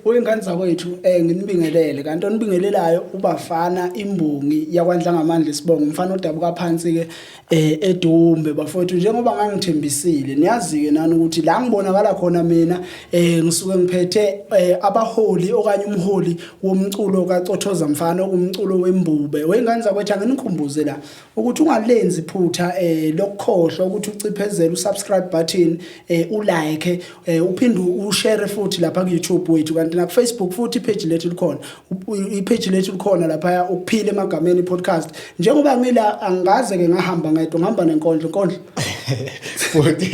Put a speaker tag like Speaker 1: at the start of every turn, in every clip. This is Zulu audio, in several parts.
Speaker 1: Uyingane zakwethu nginibingelele kanti onibingelelayo ubafana imbongi yakwaNdla ngamandla isibongo umfana odabuka phansi ke eDumbe bafowethu njengoba ngangithembisile niyazi ke nani ukuthi la ngibonakala khona mina ngisuke ngiphethe abaholi okanye umholi womculo kaCothoza Mfana umculo wembube wengane zakwethu anginikhumbuze la ukuthi ungalenzi iphutha lokukhohlwa ukuthi uciphezele usubscribe button ulike uphinde ushare futhi lapha ku YouTube wethu kanti na Facebook futhi page lethu likhona ipage lethu likhona lapha ukuphila emagameni podcast njengoba ngila angaze ke ngahamba ngedwa ngihamba nenkondlo
Speaker 2: futhi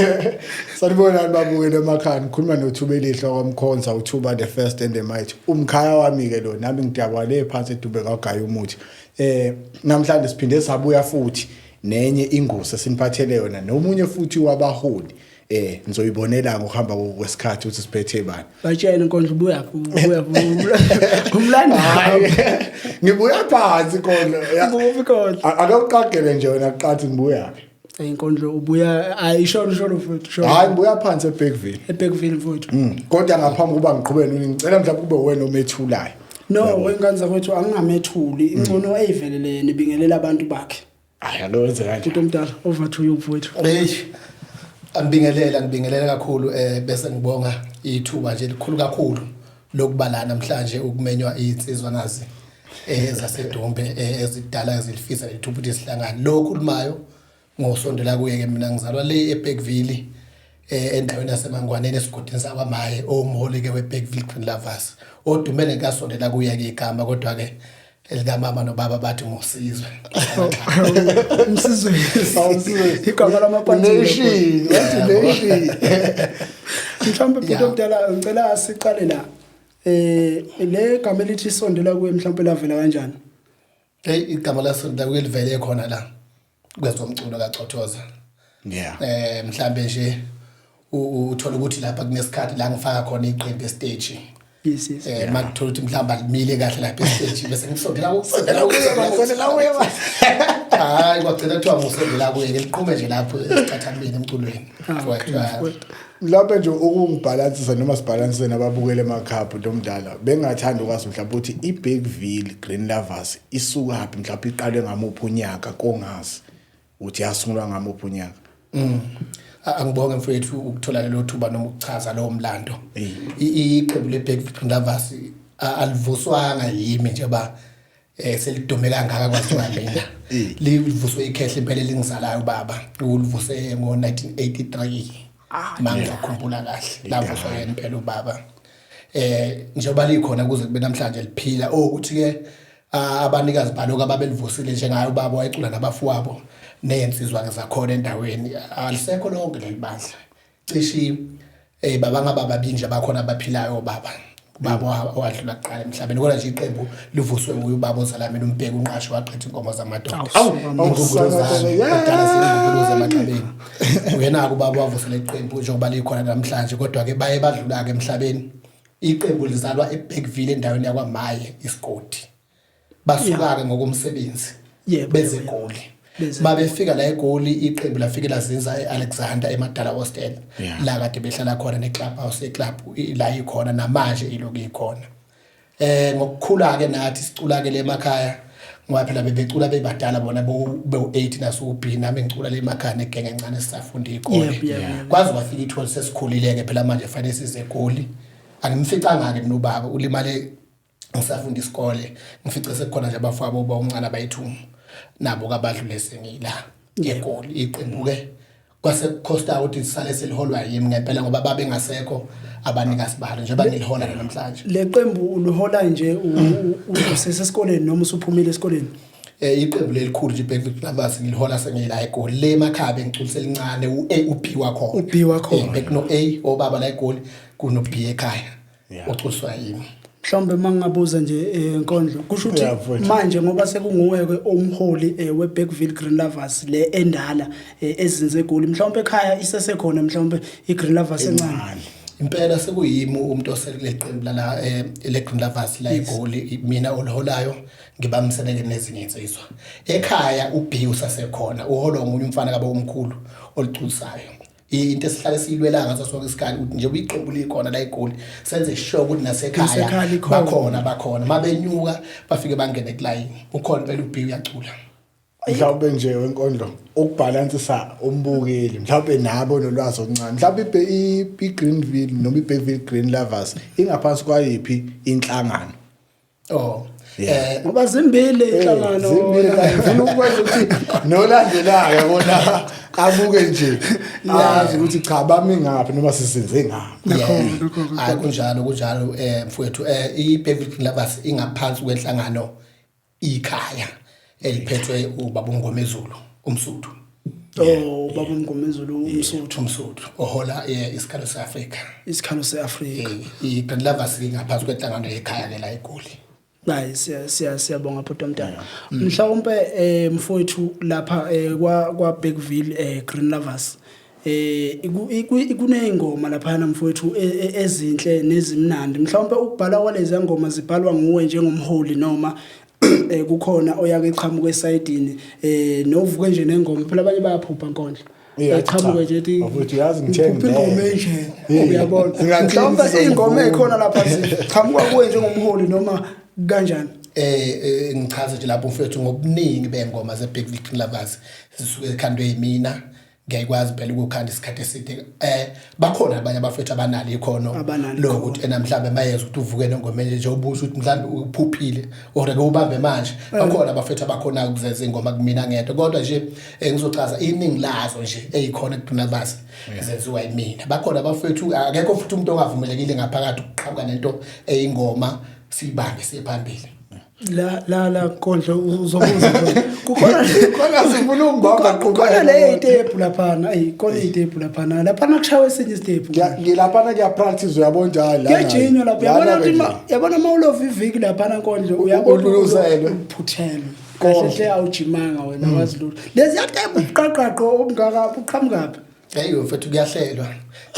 Speaker 2: sanibona babukele emakhaya ngikhuluma noThubelihlo kwamkhonza uThuba the first and the mighty umkhaya wami ke lo nami ngidabwale phansi eDumbe kaGaya umuthi namhlanje siphinde sabuya futhi nenye ingosi esiniphathele yona nomunye futhi wabaholi nizoyibonela ngokuhamba kwesikhathi ukuthi siphethe bani
Speaker 1: batshela inkondlo buya umlando
Speaker 2: ngibuya phansi inkondlo akawuqagele nje wena qhathi ngibuya
Speaker 1: inkondlo ubuya ayishona futhi
Speaker 2: hayi ngibuya phansi
Speaker 1: eBergville futhi
Speaker 2: kodwa ngaphambi kuba ngiqhubene ngicela mhlawumbe kube wena omethulayo
Speaker 1: no wengane zakwethu angingamethuli ingcono eyivelele nibingelela abantu bakhe
Speaker 2: hayi aloze kanje
Speaker 1: umuntu omdala over to you mfowethu
Speaker 3: ngibingelela kakhulu bese ngibonga ithuba nje likhulu kakhulu lokubala namhlanje ukumenywa insizwa nazi zaseDumbe ezidala ezilifisa lethuba ukuthi sihlangane lokhulumayo ngosondela kuye ke mina ngizalwa le eBergville endaweni yaseMangwaneni esigodini sakwamaye omholi ke weBergville Green Lovers odumene kasondela kuye ke igama kodwa ke elikamama nobaba bathi ngosizwe
Speaker 1: umsizwe igama lamaphansi
Speaker 2: nation
Speaker 1: mhlawumbe bhuti omdala ngicela siqale la le gama elithi sondela kuye mhlawumbe lavela kanjani
Speaker 3: igama lasondela kuye livele khona la kwezomculo kaCothoza mhlawumbe nje uthola ukuthi lapha kunesikhathi la ngifaka khona iqembu estage
Speaker 1: yes
Speaker 3: makuthola ukuthi mhlawumbe alimile kahle lapha estage bese ngisondela hayi kwagcina kuthiwa ngusondela kuye ke liqume nje lapho esicathalweni emculweni
Speaker 2: lapha nje ukungibhalansisa noma sibhalansise nababukele emakhaphu ntomdala bengathanda ukwazi mhlawumbe ukuthi iBergville Green Lovers isuka laphi mhlawumbe iqale ngamuphi unyaka kongazi uthi yasungulwa ngamuphi unyaka
Speaker 3: angibonge mfowethu ukuthola lelo thuba noma ukuchaza lo mlando iqembu leBergville Green Lovers alivuswanga yimi nje ba selidume kangaka kwathiwa mina livuswe ikhehle impela lingizalayo baba ulivuse ngo1983 manje ngikhumbula kahle lavuswa yena impela ubaba njengoba likhona kuze kube namhlanje liphila ukuthi ke abanikazi baloko ababelivusile njengayo ubaba wayecula nabafowabo nensizwa ke zakhona endaweni alisekho lonke lelibandla cishi baba ngababa binje bakhona abaphilayo baba wadlula kuqala emhlabeni kodwa nje iqembu livuswe nguye ubaba ozalamela umbheki unqasho waqetha inkomo zamadoda udala zamaqabeni uyena ubaba wavusela iqembu njengoba likhona namhlanje kodwa ke baye badlula ke emhlabeni iqembu lizalwa eBergville endaweni yakwamaye isigodi basuka ke ngokomsebenzi bezegoli babefika la eGoli iqembu lafike lazinza eAlexander eMadala Hostel la kade behlala khona neClub House eClub la ikhona namanje iloku ikhona ngokukhula ke nathi sicula ke le emakhaya ngoba phela bebecula bebadala bona be8 nasubi nami ngicula le emakhaya negenge encane sisafunda ikole kwazi wafika i12 sesikhulile ke phela manje fanele size eGoli angimficanga ke nobaba ulimale ngisafunda isikole ngifice sekukhona nje abafowabo bawuncane abayithumu nabo kabadlule sengila eGoli iqembu ke kwase costa ukuthi sisale seliholwa yimi ngempela ngoba babe ngasekho abanikazi balo nje bangilihola namhlanje
Speaker 1: le qembu uluhola nje usesesikoleni noma usuphumile esikoleni
Speaker 3: iqembu lelikhulu nje iBergville Lovers ngilihola sengila eGoli le emakhaya ngicula elincane uA uB wakhona bekno A obaba la eGoli kuno B ekhaya oculiswa yimi
Speaker 1: mhlawumbe mangabuza nje inkondlo kusho ukuthi manje ngoba sekunguwe omholi weBergville Green Lovers le endala ezinze eGoli mhlawumbe ekhaya isesekhona mhlawumbe iGreen Lovers encane
Speaker 3: impela sekuyimi umuntu oseleqembu la le Green Lovers la eGoli mina oliholayo ngibamseneke nezinye insizwa ekhaya uB usasekhona uholwa umunye umfana kabe omkhulu oliculisayo into esihlale siyilwela ngaso sonke isikhathi ukuthi nje uyiqembu likhona la eGoli senze sure ukuthi nasekhaya bakhona mabenyuka bafike bangene kulayini ukhona phela uB uyacula
Speaker 2: mhlawumbe nje wenkondlo ukubalansisa umbukeli mhlawumbe nabo nolwazi oluncane mhlawumbe iGreenville noma iBergville Green Lovers ingaphansi kwayiphi inhlangano
Speaker 1: ngoba zimbili inhlangano
Speaker 2: ngifuna ukwenza ukuthi nolandelayo bona abuke nje yazi ukuthi cha bami ngaphi noma sisenze ngaphi
Speaker 3: hayi kunjalo mfowethu iBergville Green Lovers ingaphansi kwenhlangano ikhaya eliphethwe ubaba uMngomezulu umsuthu
Speaker 1: ubaba uMngomezulu
Speaker 3: umsuthu ohola isikhalo seAfrika iGreen Lovers ingaphansi kwenhlangano ekhaya lela eGoli
Speaker 1: hayi siyabonga bhuti omntana mhlawumbe mfowethu lapha kwa Bergville Green Lovers kuneyingoma lapha mfowethu ezinhle nezimnandi mhlawumbe ukubhala kwalezi ngoma zibhalwa nguwe njengomholi noma kukhona oyake eqhamuka esayidini novuke nje nengoma phela abanye bayaphupha nkondlo eqhamuka nje ethi
Speaker 2: ukuthi yazi ngithenga
Speaker 1: ingoma enje uyabona mhlawumbe ingoma ekhona lapha ziqhamuka kuwe njengomholi noma kanjani
Speaker 3: ngichaze nje lapho mfethu ngobuningi bengoma zeBergville Green Lovers sisuke ekhandwe yimina ngiyakwazi phela ukukhanda isikhathi eside bakhona abanye abafethu abanalo ikhono lokuthi namhlanje mayeza ukuthi uvuke nengoma nje ubusho ukuthi mhlawumbe uphuphile or ke ubambe manje bakhona abafethu abakhona ukuzeza ingoma kumina ngedwa kodwa nje ngizochaza iningi lazo nje ezikhona kuDuna Basi zenziwa yimina bakhona abafethu akekho futhi umuntu ongavumelekile ngaphakathi ukuqhamuka nento eyingoma sibambe siphambili
Speaker 1: la kondlo uzobuza kukhona
Speaker 2: sifuna ungibamba
Speaker 1: kukhona le tape lapha khona itape lapha kushawe esinye step
Speaker 2: ngilapha ngiya practice uyabona njalo la
Speaker 1: ngiyajinywa lapha yabona mawulova iviki lapha nkondlo uyabona uphuthelwe kahle hle awujimanga wena wazi lutho lezi tape uqaqaqo obungaka uqhamukapi
Speaker 3: hayiyo mfethu kuyahlelwa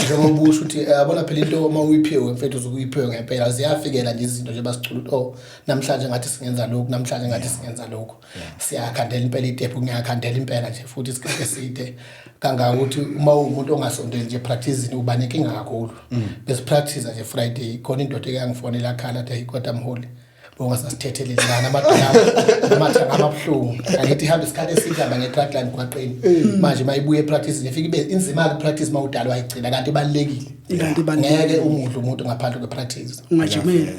Speaker 3: njengoba usho ukuthi yabona phela into uma uyiphiwe mfethu uzokuyiphiwe ngempela ziyafikela nje izinto nje basicula namhlanje ngathi singenza lokhu namhlanje ngathi singenza lokhu siyakhandela impela itepu ngiyakhandela impela nje futhi isikhathi eside kanga ukuthi uma umuntu ongasondeli nje practice uba nenkinga kakhulu bese practice nje Friday khona indoda eyangifonela khala athi kodwa mholi bongasasithethelelana amadollar amathanga amabhlungu angithi ihamba isikhathi esidlaba ngetrack line kwaqini manje mayibuye practice ifika ibe inzima ke practice mawudalwa ayigcina kanti ibalekile ngeke umudla umuntu ngaphandle kwepractice
Speaker 1: ungajimela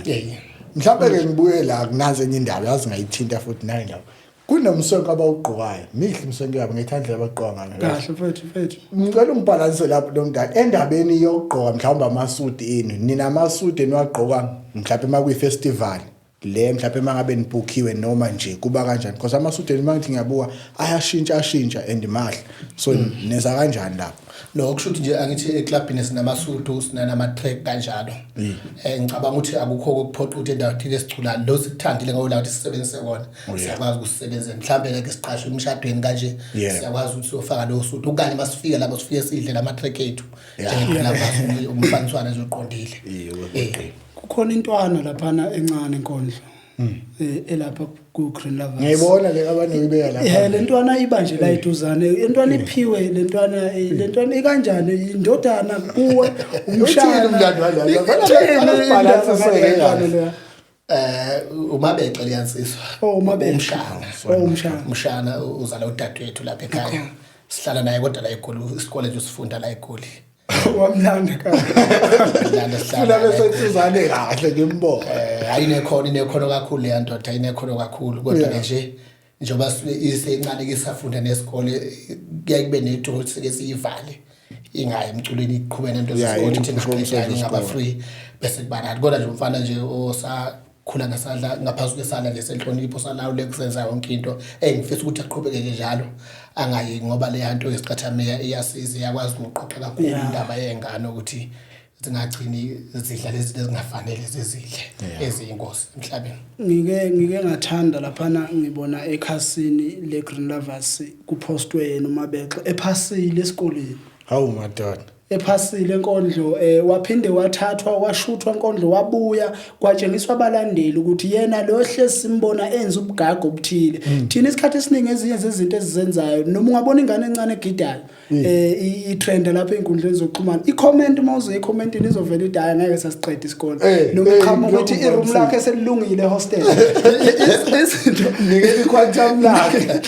Speaker 2: mhlawumbe ke ngibuye la kunanze enye indawo yazi ngayithinta futhi nayo ndawo kunomsonke abawugqokayo mihle umsonke yabo ngithandle abagqoka ngalo
Speaker 1: kahle mfethu
Speaker 2: ngicela ungibhalanse lapho lomntana endabeni yokugqoka mhlawumbe amasudi enu nina amasudi enwagqoka mhlawumbe makuyi festival le mhlawumbe mangabe nibhukiwe noma nje kuba kanjani because amasudi mangithi ngiyabuka ayashintsha endimahle so neza kanjani lapho
Speaker 3: lo kushuthi nje angithi eclubini sinamasudu sinama track kanjalo ngicabanga ukuthi akukho ukuphoqa ukuthi endawo thile sicula lo sikuthandile ngawo la ukuthi sisebenzise kona siyakwazi ukusebenzisa mhlawumbe ke siqashwe emshadweni kanje siyakwazi ukuthi sofaka lo sudu ukanye masifika lapho sifike sidle lama track ethu njengekho umfaniswana nje uqondile
Speaker 1: kukhona intwana laphana encane enkondlo elapha ku Green Lovers
Speaker 2: ngiyibona le abanikibeka lapha
Speaker 1: lentwana ibanje la iduzane intwana iphiwe lentwana ikanjani indodana kuwe umshana
Speaker 2: umntwana wala
Speaker 3: uMabece liyansizwa umshana uzala udadewethu lapha ekhaya sihlala naye kodwa la eGoli isikole nje sifunda la eGoli
Speaker 1: wamlanda
Speaker 2: funa bese sizane kahle ngimbo
Speaker 3: ayinekhono kakhulu le ndoda ayinekhono kakhulu kodwa nje njoba isencane ke safunda nesikole kuya kube netho sike siyivale ingayi emculweni iqhubene into zesikole thina ngaba free bese kubanani kodwa nje umfana nje osakhula ngasandla ngaphezulu kwesandla lesenhlonipho salawo lekusenza yonke into engifisa ukuthi aqhubeke njalo angayi ngoba le yanto yesicathamela iyasiza yakwazi ukuqoqa kakhulu indaba yengane ukuthi zingagcini zidla lezi ezingafanele zezidle eziyingozi emhlabeni
Speaker 1: ngike ngathanda laphana ngibona ekhasini le Green Lovers kupostwe yena uMabece ephasile esikoleni
Speaker 2: hawu madoda
Speaker 1: ephasile enkondlo waphinde wathathwa washuthwa enkondlo wabuya kwatshengiswa abalandeli ukuthi yena lo hlezi simbona enza ubugaga obuthile thina isikhathi esiningi ezinye zezinto ezizenzayo noma ungabona ingane encane egidayo i-trend lapha einkundleni zokuxhumana i-comment mawuze i-commentini izovela idaya ngeke sasiqeda isikole noma iqhamuka ukuthi i-room lakhe selilungile hostel izinto
Speaker 2: nikeli quantum lakhe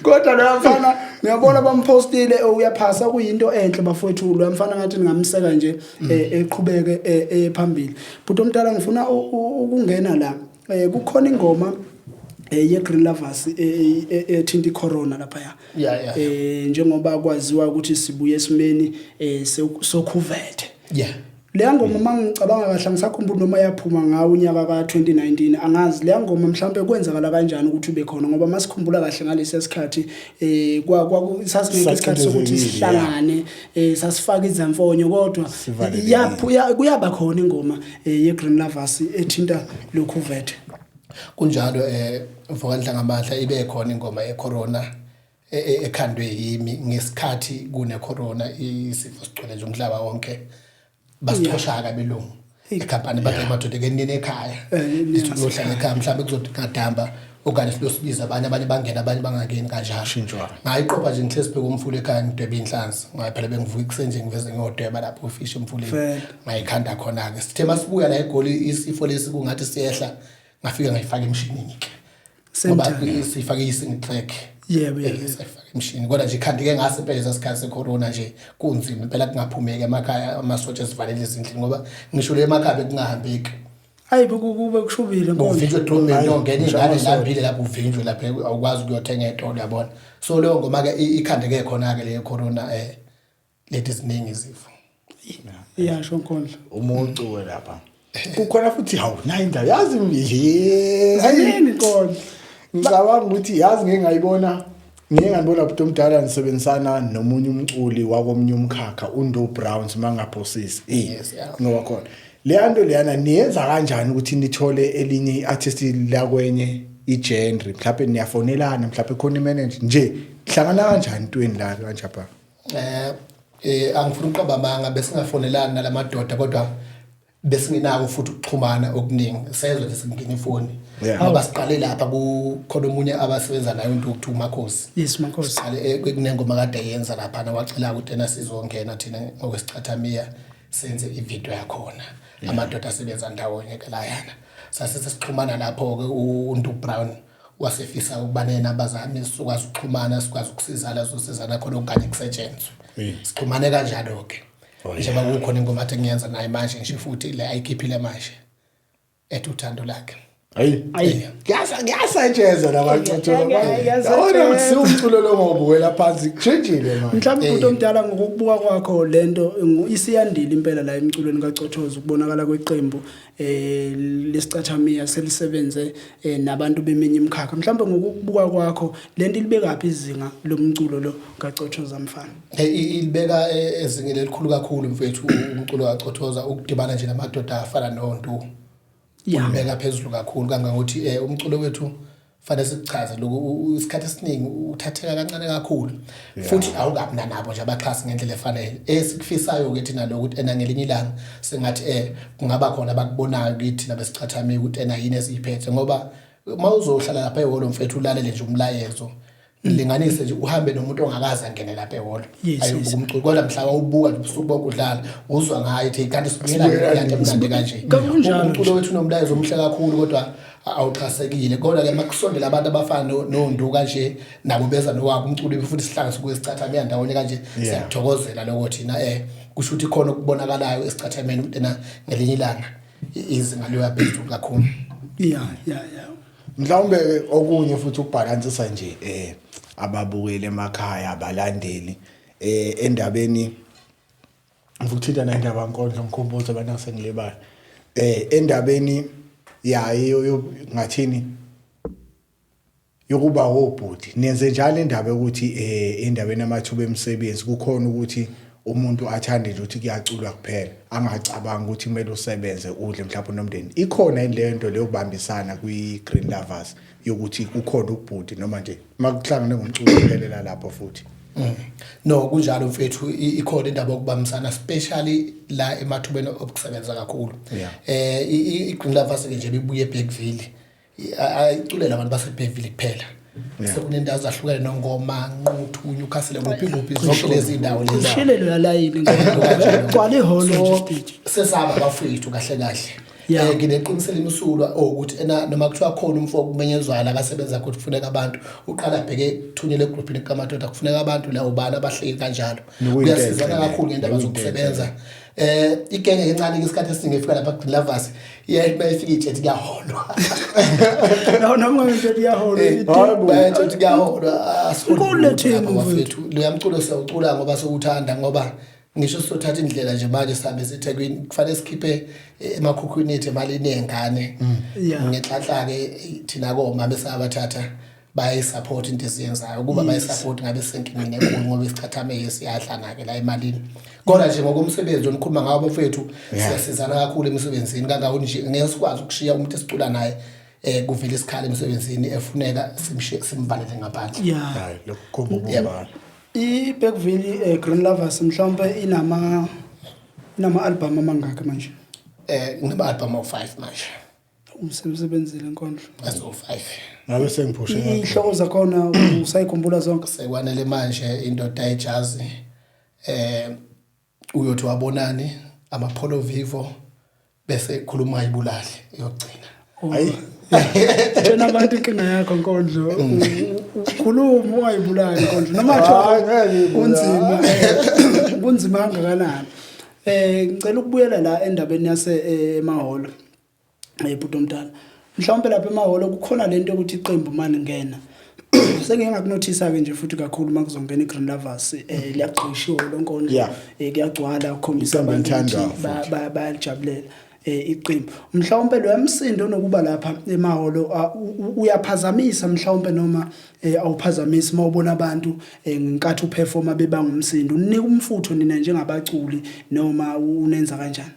Speaker 1: kodwa lo mfana ngiyabona bampostile uyaphasa kuyinto enhle bafowethu lo mfana ngathi ningamseka nje eqhubeke phambili but umntana ngifuna ukungena la kukhona ingoma ye-Green Lovers ethinta i-corona lapha
Speaker 3: ya
Speaker 1: njengoba kwaziwa ukuthi sibuye esimeni sokhuvethe le ngoma mangicabanga kahle ngisakhumbula noma yaphuma ngawo unyaka ka2019 angazi le ngoma mhlambe kwenzakala kanjani ukuthi ube khona ngoba masikhumbula kahle ngalesi sikhathi sasingeke isikhathi sokuthi sihlangane sasifaka izamfonyo kodwa kuyaba khona ingoma ye-Green Lovers ethinta lokhuvethe
Speaker 3: kunjalo Vukadla ngamandla ibe khona ingoma ye-corona ekhandwe yimi ngesikhathi kune corona isifo sigcwele nje umhlaba wonke basixoshaka belungu ikhampani bathi amadoda kenini ekhaya lithi uyohlala ekhaya mhlawumbe kuzodingadamba okanye silosibiza abanye bangena abanye bangangeni kanjalo
Speaker 2: shintshwa
Speaker 3: ngayiqopha nje ngihlezi bheka umfula ekhaya ngidweba inhlansi ngaphela bengivuka ikuseni ngiveze ngiyodweba lapho ufish emfuleni ngayikhanda khona ke sithe masibuya la eGoli isifo lesi kungathi siyehla ngafika ngayifaka emshinini ke ngoba sifake ising track sifake emshinini kodwa nje ikhandike ngase phela isikhathi secorona nje kunzima impela kungaphumeki emakhaya amasotsha esivalele izindlu ngoba ngisho le emakhaya bekungahambeki
Speaker 1: hayi kube kushubile
Speaker 3: ngovinjwe drone ngene ingane lambile lapho uvinjwe lapha awukwazi ukuyothenga etolo yabona so leyo ngoma ke ikhandeke khona ke le corona lethi ziningi izifo
Speaker 1: iyasho nkondlo
Speaker 2: umuntu we lapha kukhona futhi hawu nayi indaba yazi
Speaker 1: ayini nkondlo
Speaker 2: ngicabanga ukuthi yazi ngeke ngayibona buthi omdala nisebenzisana nomunye umculi wakomnye umkhakha uNdo Browns mangaphosisi ngoba khona leyanto leyana niyenza kanjani ukuthi nithole elinye iartist la kwenye igenre mhlawumbe niyafonelana mhlawumbe khona imanager nje hlangana kanjani intweni la kanje apha
Speaker 3: angifuna uqaba manga bese singafonelana nalamadoda kodwa bese nginako futhi ukuxhumana okuningi sezwe nje singena ifoni ngoba siqale lapha kukhona umunye abasebenza nayo into uMakhosi
Speaker 1: Makhosi
Speaker 3: siqale kunengoma kade yenza lapha na wacela ukuthi ena sizongena thina ngokwesichathamiya senze ivideo yakhona amadoda asebenza ndawonye ke la yana sasesixhumana lapho ke uNdu Brown wasefisa ukubanena abazami sikwazi ukuxhumana sikwazi ukusizana sosizana khona okanye kusetshenzwe sixhumane kanjalo ke njengoba kukhona ingoma athi ngiyenza naye manje ngisho futhi le ayikhiphile manje etuthando lakhe
Speaker 2: hayi ngiyasetshenzwa nabantu yabona ukuthi umculo lo ngobuwela phansi tshejile manje
Speaker 1: mhlawumbe umuntu omdala ngokubuka kwakho lento isiyandile impela la emculweni kaCothoza ukubonakala kweqembu lesicathamiya selisebenze nabantu beminye imkhakha mhlawumbe ngokubuka kwakho lento ilibekaphi izinga lomculo lo kaCothoza mfana
Speaker 3: ilibeka ezingeni elikhulu kakhulu mfethu umculo kaCothoza ukudibana nje namadoda afana noNdu ubeka phezulu kakhulu kangangokuthi umculo wethu fanele sichaze lokho isikhathi esiningi uthatheka kancane kakhulu futhi awukabi nabo nje abaxhasi ngendlela efanele esikufisayo ukuthi nalo ukuthi ena ngelinye ilanga sengathi kungaba khona abakubonayo kithi nabesichathamiya ukuthi ena yini esiphethe ngoba mawuzohlala lapha ehholo mfethu ulalele nje umlayezo linganise nje uhambe nomuntu ongakaza ngene lapha ehholo ayibuka umculo kodwa mhlaba ubuka nje ubusuku bonke udlala uzwa ngayo ithi kanti sibuyela nje emnandi kanje umculo wethu nomlayezo omhle kakhulu kodwa awuxhasekile kodwa ke makusondela abantu abafana noNdu kanje nabo beza nowabo umculo futhi sihlanganise kwesicathamiya ndawonye kanje siyathokozela lokho thina kusho ukuthi khona ukubonakalayo esicathameni umntena ngelinye ilanga izinga liya phezulu kakhulu
Speaker 2: mhlawumbe okunye futhi ukubalansisa nje ababukeli emakhaya abalandeli endabeni ngikuthinta nendaba yankondlo ngikhumbuza abantu asengilebala endabeni yayo ngathini yokuba wobhuti nenze njalo indaba ukuthi endabeni amathuba emisebenzi kukhona ukuthi umuntu athande nje ukuthi kuyaculwa kuphela angacabanga ukuthi kumele usebenze udle mhlawumbe nomndeni ikhona ilento leyo kubambisana kwi-Green Lovers yokuthi kukhona ubhuti noma nje makuhlangane ngomculo uphelela lapho futhi
Speaker 3: No kunjalo mfethu ikhona indaba yokubambisana especially la emathubeni okusebenza kakhulu. iGreen Lovers ke nje bibuye eBergville. Ayiculela abantu base Bergville kuphela. Sekunendawo zahlukene noNgoma, Nquthu, Newcastle ngophi zonke lezi indawo lezi.
Speaker 1: Ushilelo yalayini ngigcwala iholo nje stage.
Speaker 3: Sesaba bafethu kahle kahle. Ngineqinisela imisulwa ukuthi noma kuthiwa khona umfo okumenyezwana akasebenza ukuthi kufuneka abantu uqala bheke thunyele egroupini kaMadoda kufuneka abantu la ubani abahleki kanjalo kuyasizana kakhulu ngendaba zokusebenza igenge encane isikhathi esingefika lapha kuGreen Lovers mayifika ijethi kuyaholwa
Speaker 1: noma ngithi kuyaholwa
Speaker 3: ijethi kuyaholwa
Speaker 1: asikuletheni
Speaker 3: mfethu luyamculo siyawucula ngoba sokuthanda ngoba ngisho sothatha indlela nje manje sihambe siThekwini kufanele sikhiphe emakhukhwini ethu imali enengane ngenhlanhla ke thina komama besabathatha baye support into esiyenzayo ukuba baye support ngabe senkingeni enkulu ngoba isichathameke siyahlanga ke la emalini kodwa nje ngokomsebenzi onikhuluma ngawo bafethu siyasizana kakhulu emsebenzini kangako nje ngeke sikwazi ukushiya umuntu esicula naye kuvela isikhala emsebenzini efuneka simvalele ngaphandle
Speaker 2: hayi lokho kubona
Speaker 1: iBergville Green Lovers mhlawumbe inama album amangaka manje
Speaker 3: nginama album of 5 manje
Speaker 1: umsebenzile enkondlo
Speaker 3: aso 5
Speaker 2: ngabe sengiphushe
Speaker 1: inhloko zakhona usayikhumbula zonke
Speaker 3: sekwanele manje indoda ejazz uyothi wabonani amaPolo Vivo bese khuluma ayibulali yogcina
Speaker 1: hayi tshena abantu inkinga yakho Nkondlo ukhuluma ungayibulali Nkondlo noma unzima kunzima kangakanani ngicela ukubuyela la endabeni yase emaholo ebhudo omdala mhlawumbe lapha emaholo kukhona lento ukuthi iqembu manje ngena sengeke ngakunothisa ke nje futhi kakhulu makuzongena iGreen Lovers liyaqhishwa lonkondlo kuyagcwala ukukhombisa abantu bayajabulela iqembu mhlawumbe lo yamsindo nokuba lapha emaholo uyaphazamisa mhlawumbe noma awuphazamisi mawubona abantu ngenkathi uperforma bebanga umsindo unika umfutho nina njengabaculi noma unenza kanjani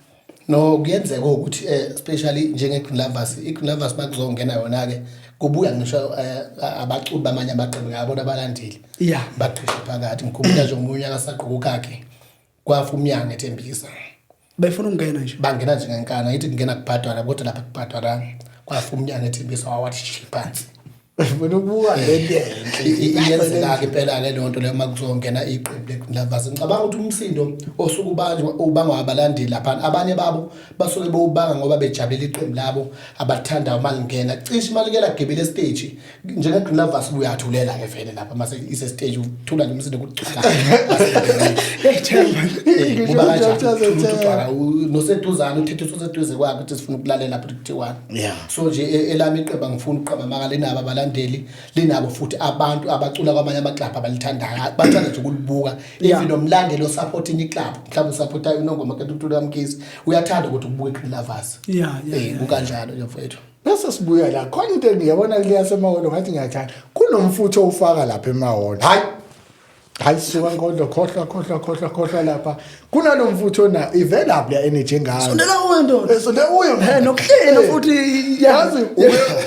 Speaker 3: no kuyenzeka ukuthi especially njengeGreen Lovers iGreen Lovers bakuzongena yona ke kubuya ngisho abaculi bamanye amaqembu yabona abalandeli baqhisha phakathi ngikhumbula nje umunye akasaqhuka kakhe kwafa umnyango eThembisa
Speaker 1: befuna ukungena nje
Speaker 3: bangena nje ngenkana yithi ngena kubhadwana kodwa lapha kubhadwana kwafa umnyango eThembisa wawathi phansi
Speaker 2: ufuna ukubuka lento
Speaker 3: iyenzeka ke phela le nto le makuzongena iqembu leGreen Lovers ngicabanga ukuthi umsindo osuku banjwa ubangwa abalandeli lapha abanye babo basuke bewubanga ngoba bejabulela iqembu labo abathanda uma lingena cishe malikela gibele stage njengeGreen Lovers uyathulela ke vele lapha mase ise stage uthula nje umsindo kucala kuba kanjani noseduzana uthethe useduze kwakhe ukuthi sifuna ukulalela lapha kuthiwa so nje elami iqembu ngifuna uqhamba makale naba abalandeli linabo futhi abantu abacula kwamanye amaclub abalithandayo bathanda nje ukulibuka even nomlandeli osupporting iclub mhlawumbe usupporta uNongoma kaTutula Mkhize uyathanda ukuthi ubuke iGreen Lovers kukanjalo nje mfowethu
Speaker 2: bese sibuya la khona into ngiyabona liyasemaholo ngathi ngiyathanda kunomfutho ufaka lapha emaholo hayi suka Nkondlo khohla lapha kunanomfutho na ivelaphi ya energy ngalo
Speaker 1: sondela uwendo
Speaker 2: sondela uyo
Speaker 1: nokuhlelo futhi
Speaker 2: yazi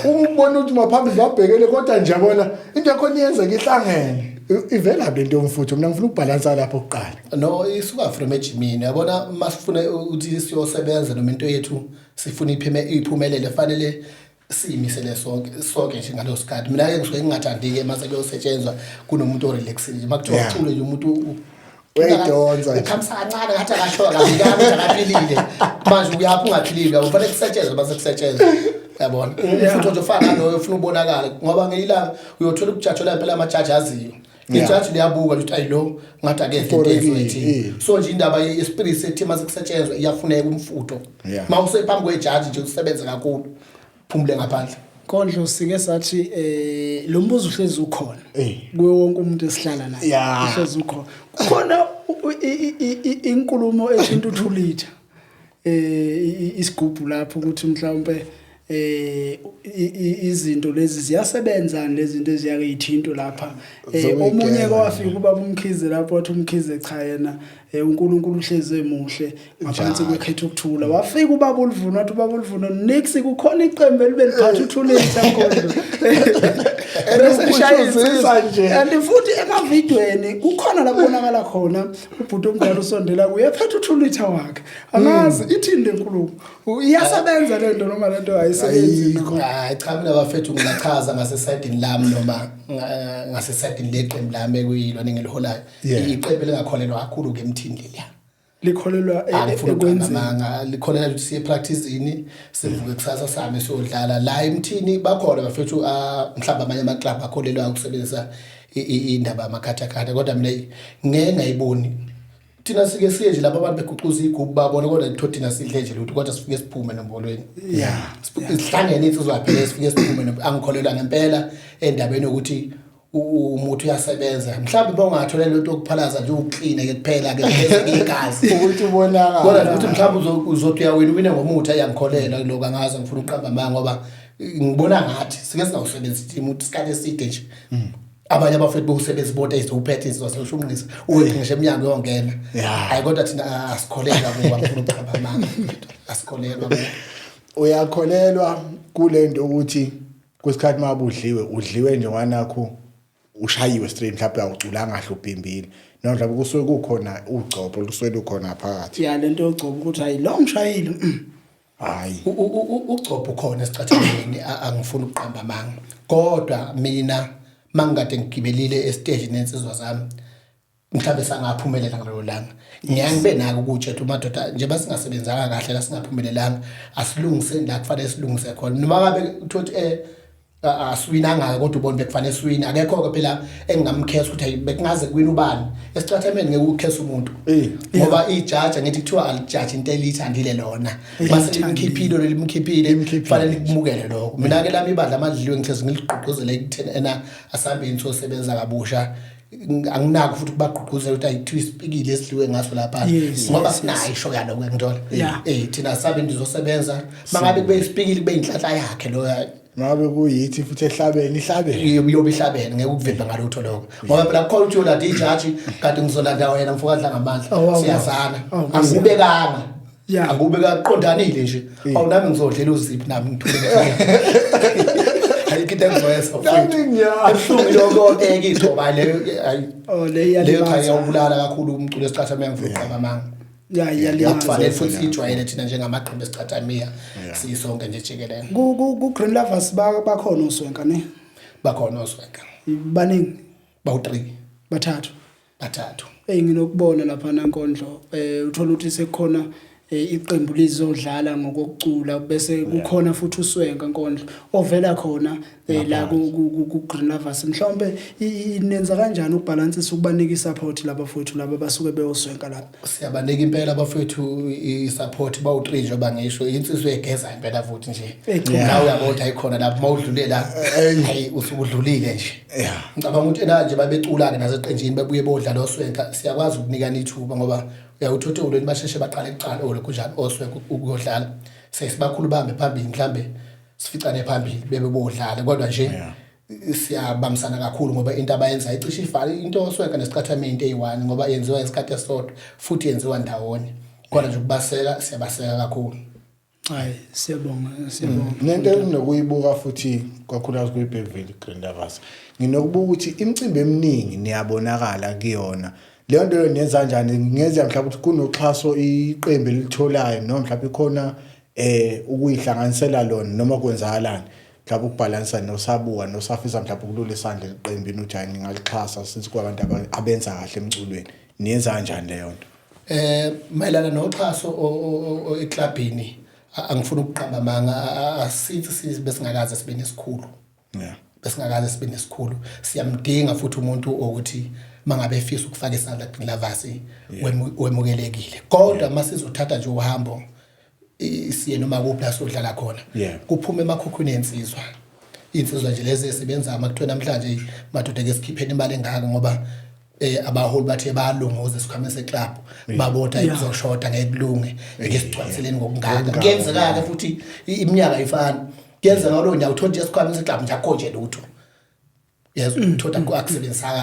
Speaker 2: ubona ukuthi maphambili babhekele kodwa nje yabona into yakho niyenzeka ihlangene ivelaphi lento yomfutho mina ngifuna ukubalansa lapha okuqala
Speaker 3: no isuka from ejimini yabona masifune ukuthi siyosebenza noma into yethu sifuna iphumelele fanele simisele sonke nje ngalo sikhathi mina ke ngisuke ngingathandi ke mase kuyosetshenzwa kunomuntu orelaxile nje makuthiwa ucule nje umuntu
Speaker 2: uyidonza
Speaker 3: ukhamisa kancane ngathi akashoka ngikabi akaphilile manje uyapha ungaphilile ufanele kusetshenzwe base kusetshenzwe yabona futhi nje ufana nayo ufuna ubonakala ngoba ngeyilanga uyothola ukujajola impela amajaji aziyo ijaji liyabuka ukuthi ayilo ngathi akenze into ethi so nje indaba yespirit sethi mase kusetshenzwe iyafuneka umfutho mawuse phambi kwejaji nje usebenza kakhulu phumule ngaphandle
Speaker 1: Nkondlo sike sathi lo mbuzo uhlezi ukhona kuwe wonke umuntu esihlala naye uhlezi ukhona khona inkulumo ethinta u2 liter isigubhu lapho ukuthi mhlawumbe izinto lezi ziyasebenza lezi zinto eziyake ithinto lapha omunye kwafika ubaba uMkhize lapho wathi uMkhize cha yena uNkulunkulu uhleze emuhle ngaphansi kwekhetho ukuthula wafika ubaba uLvuno wathi ubaba uLvuno nix kukhona iqembu elibeliphatha uthulisa Nkonzo bese shayisa nje kanti futhi emavidweni kukhona la kubonakala khona ubhuti omdala usondela kuye ephethe uthulitha wakhe angazi ithini lenkulumo iyasebenza lento noma lento ayisebenzi
Speaker 3: hayi cha mina bafethu ngilachaza ngasesidini lami noma ngasesidini leqembu lami ekuyilo ningiliholayo iqembu lingakholelwa kakhulu ke emthini leliya
Speaker 1: likholelwa
Speaker 3: ekwenzeni likholelwa ukuthi siye practiceini sivuke kusasa sami siyodlala la emthini bakhona bafethu mhlawumbe amanye ama club akholelwa ukusebenzisa indaba amakhathakhatha kodwa mina ngeke ngayiboni thina sike siye nje lapha abantu beguquza igroup babona kodwa lithothi thina sidle nje lutho kodwa sifike siphume nombolweni sihlangene insizwa phela sifike siphume angikholelwa ngempela endabeni ukuthi umuntu uyasebenza mhlawumbe bongathola lento okuphalaza nje ukuclean ke kuphela ke igazi
Speaker 2: ukuthi ubonakala
Speaker 3: kodwa ukuthi mhlawumbe uzothi uyawina ngomuthi ayangikholela lokho angazi ngifuna uqamba manga ngoba ngibona ngathi sike singawusebenzisa imuthi isikhathi eside nje abanye abafethu bokusebenza ibonto ezophethe izoseshumisa uwe ngisho eminyango yongena hayi kodwa thina asikholelwa kuba ngifuna uqamba manga asikholelwa
Speaker 2: uyakholelwa kulento ukuthi kwesikhathi mabudliwe udliwe nje wanakho ushayiwe straight mhlawumbe awuculanga kahle ubhimbile noma mhlawumbe kusuke kukhona ugcobo lusuke lukhona phakathi
Speaker 1: lento yogcobo ukuthi hayi lo ngishayile
Speaker 2: hayi
Speaker 3: ugcobo khona esicathulweni angifuni uqamba amanga kodwa mina mangikade ngigibelile estage nensizwa zami mhlawumbe sangaphumelela ngalo langa ngiyangibe nako ukutshela umadoda nje basingasebenzanga kahle la singaphumelelanga asilungise la kufanele silungise khona noma ngabe uthothi asiwinanga kodwa ubone bekufanele siwina akekho ke phela engingamkhesa ukuthi bekungaze kuwina ubani esitrathameni ngeke ukukhesa umuntu ngoba ijudge ngithi kuthiwa alijudge into elithandile lona base limkhiphile limkhiphile kufanele likumukele lokho mina ke lami ibandla amadliwe ngihlezi ngiligqugquzele ekuthena ena asambeni sosebenza kabusha anginaki futhi kubagqugquzela ukuthi ayithiwe isipikile esidliwe ngaso lapha ngoba sinayo isho yalo ngithola thina sabe ndizosebenza mangabe kube isipikile kube inhlanhla yakhe lo
Speaker 2: ngabe kuyithi futhi ehlabeni
Speaker 3: yobe ihlabeni ngeke ukuvimba ngalutho lokho ngoba phela kukhona ukuthi yona DJ kanti ngizolanda wena mfoka dlanga amandla siyazana angubekanga angubeka qondanile nje awunami ngizodlela uziphi nami ngithule ayikho engizoyenza ebuhlungu lokho ikithoba leyo khaya ubulala kakhulu umculo esicathameni mfuqa amanga yalimaza futhi ijwayele thina njengamaqembu esicathamia sisonke nje jikelele
Speaker 1: ku Green Lovers bakhona oswenka ne
Speaker 3: bakhona oswenka
Speaker 1: baningi
Speaker 3: bawu3
Speaker 1: bathathu
Speaker 3: nginokubona
Speaker 1: lapha nankondlo uthola ukuthi sekukhona iqembu lizodlala ngokucula bese kukhona futhi uswenka Nkondlo ovela khona la ku Green Lovers mhlawumbe inenza kanjani ukubalansisa ukubanika isupport laba bafowethu laba basuke beyoswenka lapha
Speaker 3: siyabanika impela bafowethu isupport bawu3 nje bangisho insizwe egeza impela futhi nje nawe uyabona ayikhona lapha mawudlulela hayi usukudlulile nje ngicabanga ukuthi nanje babecula ke naseqenjini bebuye bodlala oswenka siyakwazi ukunikana ithuba ngoba uyawuthotha ulweni basheshe baqala ekuqala olokujani oswenka ukuyodlala sesibakhulu bambe phambili mhlambe sificane phambili bebe bodlala kodwa nje siyabambisana kakhulu ngoba into abayenza ayicishe ifani into oswenka nesicathameni into eyi1 ngoba yenziwa isikhathi esodwa futhi yenziwa ndawonye kodwa nje ukubaseka siyabaseka kakhulu
Speaker 1: hayi siyabonga
Speaker 2: nento enginokuyibuka futhi kakhulu kuyiBergville Green Lovers nginokubuka ukuthi imicimbi eminingi niyabonakala kuyona leyo nto niyenza kanjani ngeze mhlawumbe ukuthi kunoxhaso iqembu elitholayo noma mhlawumbe ikhona ukuyihlanganisela lona noma kwenzakalani mhlawumbe ukubalansa nosabuka nosafisa mhlawumbe ukulula isandla eqembini uthi ngingalixhasa sithi kwabantu abenza kahle emculweni niyenza kanjani leyo nto
Speaker 3: mayelana noxhaso eclubini angifuni ukuqamba amanga asithi besingakaze sibe nesikhulu besingakaze sibe nesikhulu siyamdinga futhi umuntu ukuthi mangabe efisa ukufaka isandla Green Lovers wemukelekile kodwa masizothatha nje uhambo siye noma kuphi la sodlala khona kuphume emakhukhwini insizwa nje lezi esebenza amakuthiwa namhlanje madoda ke sikhipheni imali engaka ngoba abaholi bathe bayalunguza sikhame seclub babotha izoshoda ngekulunge ngeke sigcwaliseleni ngokungaka kuyenzeka ke futhi iminyaka ayifani kuyenzeka lo nyaka uthola nje sikhame seclub nje akho nje lutho uthola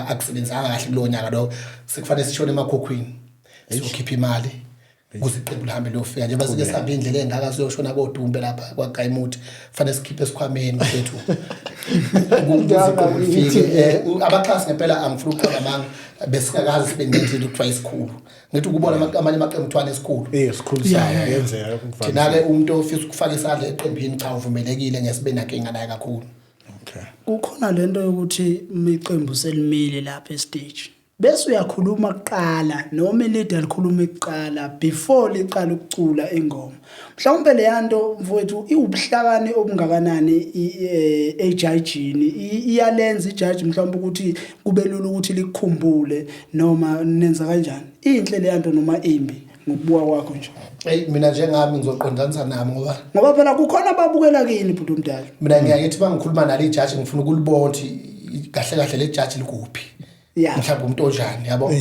Speaker 3: akusebenzanga kahle kulo nyaka lo sekufanele sishone emakhukhwini sizokhipha imali ukuze iqembu lihambe liyofika nje base ke sihamba indlela engaka siyoshona kodumbe lapha kwaGayimuthi fanele sikhiphe esikhwameni bethu ukufike abaxhasi ngempela angifuna ukuqala besingakazi sibe nendlela ukuthiwa isikhulu ngithi ukubona amanye amaqembu mthwane esikhulu
Speaker 2: isikhulu sayo yenzeka ukuvamisa
Speaker 3: thina ke umuntu ofisa ukufaka isandla eqembini cha uvumelekile ngesibe nakinga naye kakhulu.
Speaker 2: Okay.
Speaker 1: Kukhona lento yokuthi iqembu selimile lapha estage bese uyakhuluma kuqala noma leader likhuluma kuqala before liqala ukucula ingoma mhlawumbe le yanto mfowethu iwubuhlakani obungakanani ejajini iyalenza ijaji mhlawumbe ukuthi kube lula ukuthi likukhumbule noma nenza kanjani inhle le yanto noma imbi ngokubuka kwakho nje.
Speaker 3: Mina njengami ngizoqondanisa nami
Speaker 1: ngoba phela kukhona ababukela kini bhuti omdala.
Speaker 3: Mina ngiyakithi bangikhuluma nalo ijaji ngifuna ukulibona ukuthi kahle kahle le jaji likuphi. Mhlawumbe umuntu onjani yabo.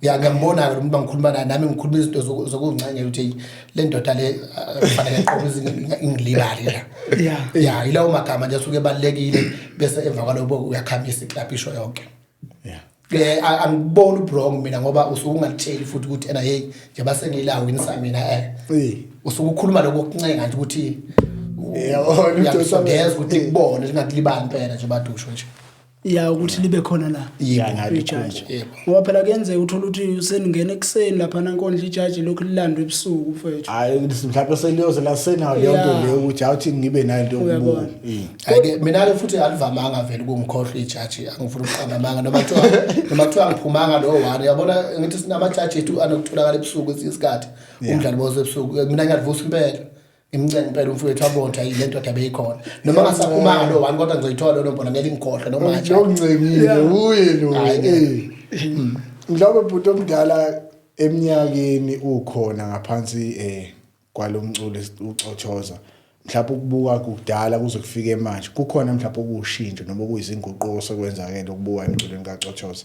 Speaker 3: Ngiyambona ke umuntu bangikhuluma naye nami ngikhuluma izinto zokuncanyela ukuthi le ndoda le kufanele eqobe ingilibali la. Yeah ilawo magama nje asuke ebalekile bese emva kwalokho uyakhambisa iclub isho yonke. Angiboni ubrong mina ngoba usuke ungalitheli futhi ukuthi ena hey njengoba sengilawo winisa mina usuke ukhuluma lokho kuncenga nje ukuthi uyasondeza ukuthi kubone lingakulibali impela nje badusho nje
Speaker 1: ukuthi libe khona la
Speaker 2: ijaji
Speaker 1: ngoba phela kuyenzeka uthola ukuthi useningena ekseni lapha nankondla ijaji lokhu lilandwe ebusuku mfethu
Speaker 2: hayi mhlawumbe seliyoze la senayo leyo nto leyo ukuthi awuthi ngibe nayo into yokubuka
Speaker 3: hayi mina ke futhi alivamanga vele ukungikhohlwa ijaji angifuna ukuqamba amanga noma kuthiwa ngiphumanga lo one yabona ngithi sinamajaji ethu anokutholakala ebusuku isikhathi umdlalo boze ebusuku mina ngiyalivusa impela imncane impela umfowethu abonta yilento dabe ikhona noma ngasaphumanga lo one kodwa ngizoyithola lo mbona ngeke ngikhohle noma manje
Speaker 2: ngicengile uye lo mhlawumbe bhuti omdala eminyakeni ukhona ngaphansi kwalomculo uCothoza mhlawumbe ukubuka kudala kuze kufike manje kukhona mhlawumbe ukushintsha noma kuyizinguquko sokwenzakela ukubuka emculweni kaCothoza.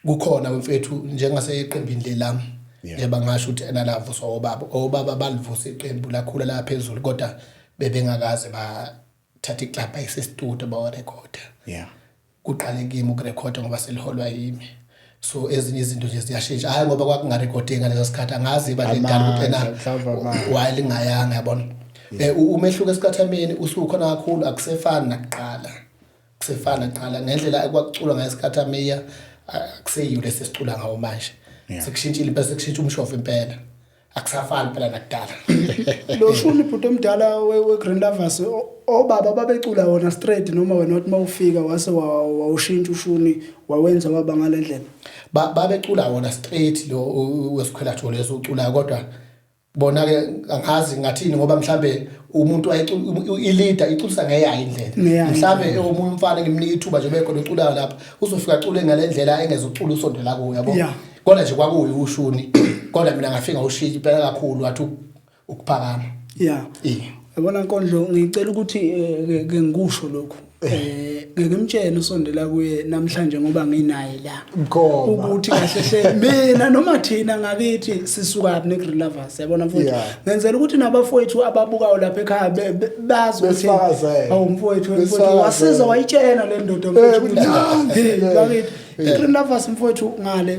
Speaker 3: Kukhona mfethu njengaseqembini lelami njengoba ngasho ukuthi enalavuso obaba balivusa iqembu lakhula la phezulu kodwa bebengakaze bathatha iclub ayisestudio bawarekhoda. Kuqale kimi ukurekhoda ngoba seliholwa yimi so ezinye izinto nje ziyashintsha hayi ngoba kwakungarekhodinga ngaleso sikhathi angazi badedala kuphela wayelingayanga yabona. Umehluko esikhathameni usukhona kakhulu akusefani nakuqala kusefana kuqala ngendlela ekwakuculwa ngayesikhathamiya akuseyiyo lesicula ngawo manje sekushintshile bese kushintsha umshofo impela akusafani phela nakudala.
Speaker 1: Lo shuni bhuti omdala weGreen Lovers obaba babecula wona straight noma wena uthi mawufika wase wawushintsha ushuni wawenza waba ngalendlela
Speaker 3: babecula wona straight lo wesikhwela jolo lesocula kodwa bona ke angazi ngathini ngoba mhlambe umuntu ayicula ileader iculisa ngeyayo indlela mhlambe omunye umfana ngimnika ithuba nje bekhona ucula lapha uzofika acule ngalendlela engezucula usondela kuyo yabo kodwa nje kwakuyi ushuni kodwa mina ngafika ushintsha impela kakhulu wathi ukuphakama.
Speaker 1: Yabona Nkondlo ngicela ukuthi ke ngikusho lokho ngeke mtshene usondela kuye namhlanje ngoba nginaye la ukuthi kahle mina noma thina ngakithi sisuka apha neGreen Lovers yabona mfowethu ngenzela ukuthi nabafowethu ababukayo lapha ekhaya bazi ukuthi awu mfowethu wasiza wayitshena le ndoda mfowethu ngakithi iGreen Lovers mfowethu ngale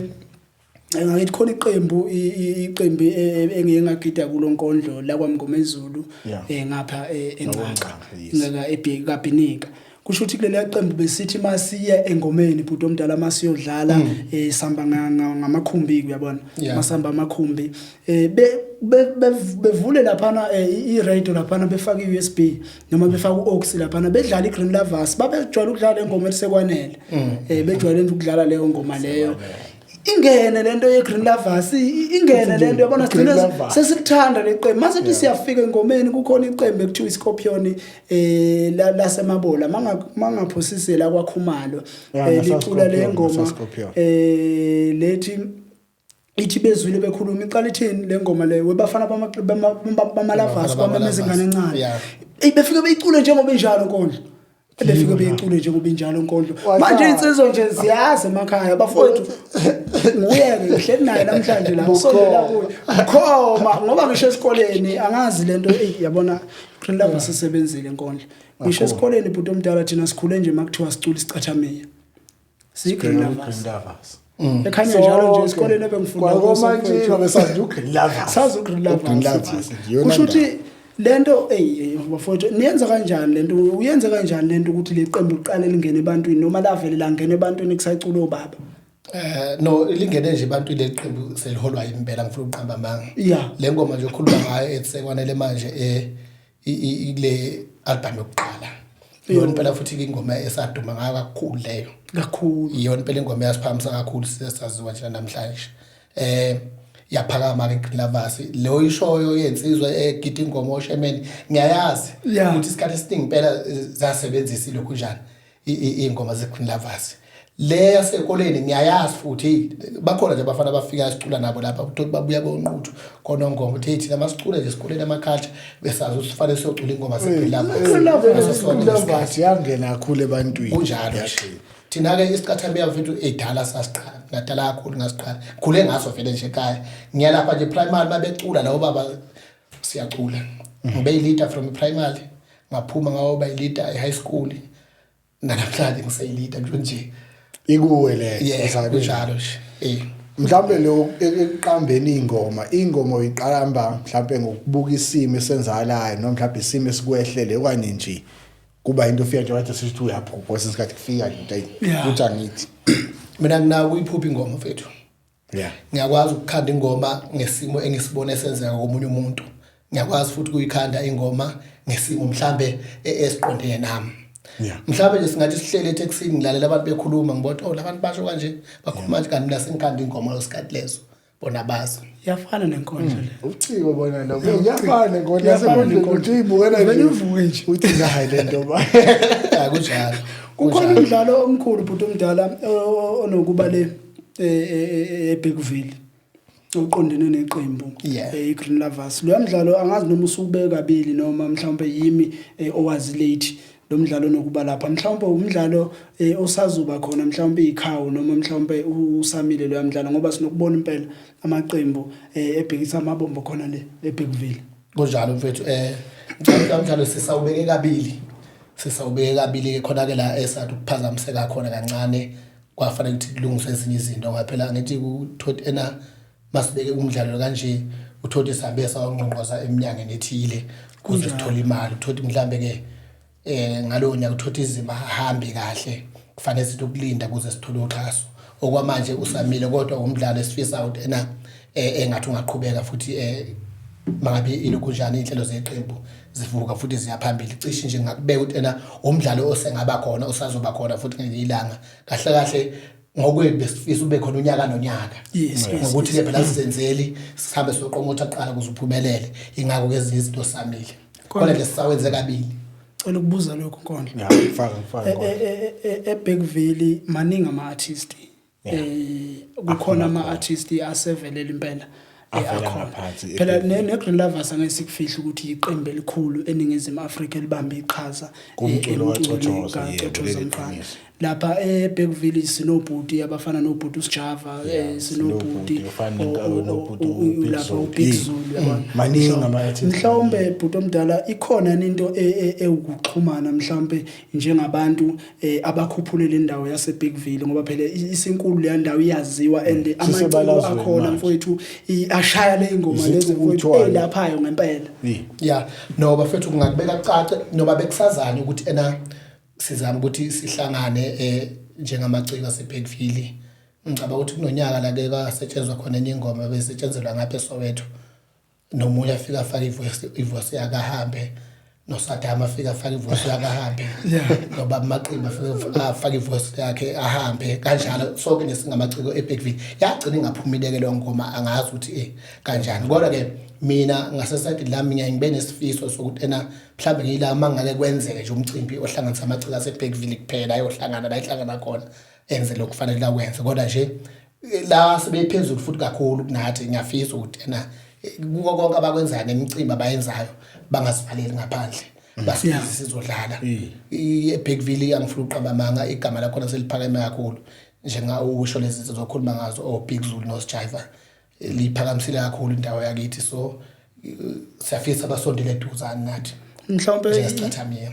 Speaker 1: ngayithi khona iqembu engeke ngagida kulo Nkondlo la kwaMngomezulu ngapha eNqaka eBhikabinika kusho ukuthi kuleli qembu besithi masiya engomeni bhuti omdala masiyodlala samba ngamakhumbi uyabona masamba amakhumbi bevule lapha i-radio lapha befaka i-USB noma befaka u-aux lapha bedlala iGreen Lovers babejwayela ukudlala engoma elisekwanele bejwayele ukudlala leyo ngoma leyo ingene lento yeGreen Lovers ingene lento yabona sigcina sesikuthanda leqembu mase siyafika engomeni kukhona iqembu ekuthiwa iScorpion lasemabola mangaphosise la kwaKhumalo licula le ngoma lethi ithi bezwile bekhuluma iqala ithini le ngoma le webafana bamalavasi kwamameza ingane encane befike beyicule njengoba enjalo Nkondlo befike beyicule njengoba injalo Nkondlo manje insizwe nje siyazi emakhaya bafowethu nguyeke ngihleli naye namhlanje la usondela kuyo khoma ngoba ngisho esikoleni angazi lento yabona Green Lovers sisebenzile Nkondlo ngisho esikoleni bhuti omdala thina sikhule nje makuthiwa sicula isicathamiya siGreen Lovers ekhanya njalo nje esikoleni ebengifunda
Speaker 2: kwakomanje ngoba sazi uGreen Lovers
Speaker 1: sazi uGreen Lovers kusho ukuthi lento bafowethu niyenza kanjani lento uyenza kanjani lento ukuthi leqembu liqale lingene ebantwini noma lavele la ngene ebantwini kusacula obaba
Speaker 3: no lingene nje abantu leqembu seliholwa impela ngifuna uqamba amanga le ngoma nje okhuluma ngayo etsekwanele manje ile album yokuqala yona phela futhi ingoma esaduma ngayo kakhulu leyo
Speaker 1: kakhulu
Speaker 3: yona phela ingoma yasiphamisa kakhulu sisaziwa nje namhlanje yaphakama ke Green Lovers leyo ishoyo yensizwa egida ingoma oshemeni ngiyayazi ukuthi isikhathi esiningi phela zasebenzisa lokhu njani ingoma ze Green Lovers le yasekoleni ngiyayazi futhi bakhona nje abafana abafika sicula nabo lapha ukuthi babuya bonquthu khona ngoma uthi thina masicula nje esikoleni amaculture besazi usifane siyocula ingoma ze Green
Speaker 2: Lovers yangena kakhulu ebantwini
Speaker 3: kunjalo thina ke isiqathambiya mfethu edala sasiqala ngadala kakhulu ngasiqala khule ngaso vele nje ekhaya ngiyalapha nje primary babecula lawo baba siyacula ngibe leader from primary ngaphuma ngawo ba leader e high school namhlanje ngisayilida nje
Speaker 2: ikuwe le
Speaker 3: kunjalo nje
Speaker 2: mhlawumbe lo ekuqambeni ingoma uyiqalamba mhlawumbe ngokubuka isimo esenzakalayo noma mhlawumbe isimo esikwehlele okanye nje kuba into ufika nje wathi sithi uyapropose isikhathi kufika nje ukuthi angithi
Speaker 3: mina nginawo iphupha ingoma mfethu ngiyakwazi ukukhanda ingoma ngesimo engisibone esenzeka komunye umuntu ngiyakwazi futhi ukuyikhanda ingoma ngesimo mhlambe esiqondene nami mhlawumbe nje singathi sihlele eTexini ngilalela abantu bekhuluma ngibona labantu basho kanje bakhuluma kanti mina sengikhanda ingoma lesikhathi leso bona bazi
Speaker 1: yafana nenkondlo le
Speaker 2: uciko bona lo yafana nenkondlo yasenkondlo ukuthi uyibukela nje uthi hayi lento ba
Speaker 3: kunjalo
Speaker 1: kukhona umdlalo omkhulu bhuti omdala onokuba le eBigville uqondene neqembu iGreen Lovers lo mdlalo angazi noma usubeke kabili noma mhlawumbe yimi owazi late lo mdlalo nokuba lapha mhlawumbe umdlalo osazuba khona mhlawumbe ikhawu noma mhlawumbe usamile lo mdlalo ngoba sinokubona impela amaqembu ebhekisa amabombo khona le eBigville
Speaker 3: kunjalo mfethu ngicela umdlalo sisawubeke kabili khona ke la esathi ukuphazamiseka khona kancane kwafanele ukuthi kulungiswe ezinye izinto ngaphela ngithi uthothi masibeke umdlalo kanje uthothi sihambe sawongqonqoza eminyangeni ethile kuze sithola imali uthothi mhlambe ke ngalowo nyaka uthothi izima ahambe kahle kufanele sithi ukulinda kuze sithole uxhaso okwamanje usamile kodwa umdlalo esifisa ukuthi engathi ungaqhubeka futhi mangabe ilokhu njani inhlelo zeqembu zivuka futhi ziyaphambili cishe nje ngakubeka ukuthi umdlalo osengaba khona osazoba khona futhi ngelanga kahle ngokwethu besifisa ube khona unyaka nonyaka ukuthi ke phela sizenzeli sihambe soqomotha kuqala kuze uphumelele ingakho ke ezinye izinto samile khona nje sisawenze kabili
Speaker 1: cela ukubuza lokho Nkondlo
Speaker 2: ngifaka
Speaker 1: eBigville maningi ama-artist kukhona ama-artist asevelela impela akhona phela neGreen Lovers angesikufihla ukuthi iqembu elikhulu eningizimu Afrika libambe iqhaza
Speaker 2: kumculo kaChothoza
Speaker 1: mfana lapha eBigville sinobhuti abafana nobhuti uSjava sinobhuti lapha uBig Zulu yabona
Speaker 2: maningi ama-artists
Speaker 1: mhlawumbe bhuti omdala ikhona into ewukuxhumana mhlawumbe njengabantu abakhuphulele indawo yaseBigville ngoba phela isinkulu le ndawo iyaziwa and amaciko akhona mfowethu ashaya le ingoma lezi mfowethu elaphayo ngempela
Speaker 3: no bafethu kungakubeka cace noba bekusazana ukuthi sizama ukuthi sihlangane njengamaciko aseBigville ngicaba ukuthi kunonyaka la ke kasetshenzwa khona enye ingoma besetshenzelwa ngapha eSoweto nomunye afika afaka ivoice yakahambe noSadama afika afaka ivoice yakahambe noba amaqimba afaka ivoice yakhe ahambe kanjalo sonke nesingamaciko eBigville yagcina ingaphumileke leyo ngoma angazi ukuthi kanjani kodwa ke mina ngasesayidi lami ngibe nesifiso sokuthi mhlawumbe ngiyila mangake kwenzeke nje umcimbi ohlanganisa amaciko aseBigville kuphela ayohlangana la ihlangana khona enze lokho kufanele la kwenze kodwa nje la sebephezulu futhi kakhulu kunathi ngiyafisa ukuthi kuko konke abakwenzayo nemicimbi abayenzayo bangasivaleli ngaphandle basiyazi sizodlala eBigville angifuna uqamba amanga igama lakho seliphakeme kakhulu njenga usho lezi zinto zokhuluma ngazo oBig Zulu noSjiva liphakamisile kakhulu indawo yakithi so siyafisa basondele eduzane nathi
Speaker 1: mhlawumbe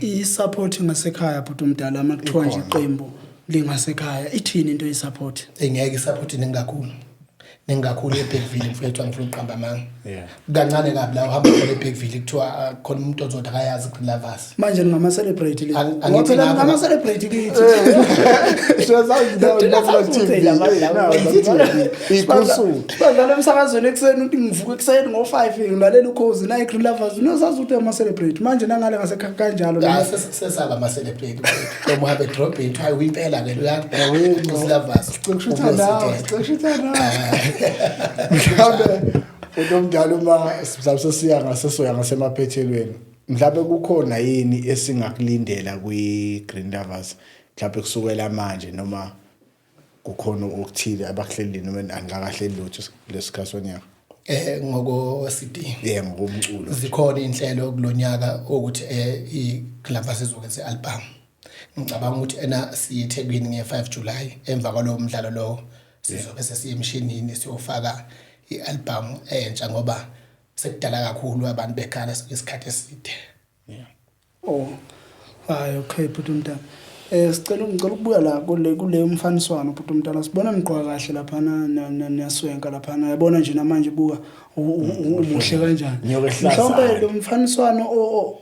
Speaker 1: i-support ngasekhaya bhuti omdala makuthiwa nje iqembu lingasekhaya ithini into yisupport
Speaker 3: engeke isupport ningakhulu eBackville mfethu angifuna uqamba amanga
Speaker 2: Yeah.
Speaker 3: kancane kabi la uhamba khona eBackville kuthiwa khona umuntu ozothi akayazi Green Lovers
Speaker 1: manje ngama celebrate le
Speaker 3: Angithi
Speaker 1: phela
Speaker 3: ngapha-
Speaker 1: ngama celebrate kithi badlala emsakazweni ekuseni uthi ngivuka ekuseni ngo5 ngilalela ukhozi nayi Green Lovers unozazi ukuthi ama celebrate manje nangale ngasekhaya kanjalo
Speaker 3: la sesaba ama celebrate uma uhambe edrobheni hayi uyimpela ke Green Lovers
Speaker 2: Mhlawumbe unomdala uma mhlawumbe sesiya ngasesoya ngasemaphethelweni mhlawumbe kukhona yini esingakulindela kwi-Green Lovers mhlawumbe kusukela manje noma kukhona okuthile abakuhleli noma angakahleli lutho lesikhathi sonyaka
Speaker 3: ngoko CD
Speaker 2: ngokomculo
Speaker 3: zikhona inhlelo kulonyaka ukuthi iGreen Lovers izokwenza album ngicabanga ukuthi siye eThekwini nge5 July emva kwalowo mdlalo lo sizobe sesiye emshinini siyofaka ialbum entsha ngoba sekudala kakhulu abantu bekhala isikhathi eside
Speaker 1: hayi okay bhuti umntana ngicela ukubuya la kule umfaniswano bhuti umntana sibona niqhwa kahle lapha niyaswenka lapha yabona nje namanje buka umuhle kanjani mhlawumbe lo mfaniswano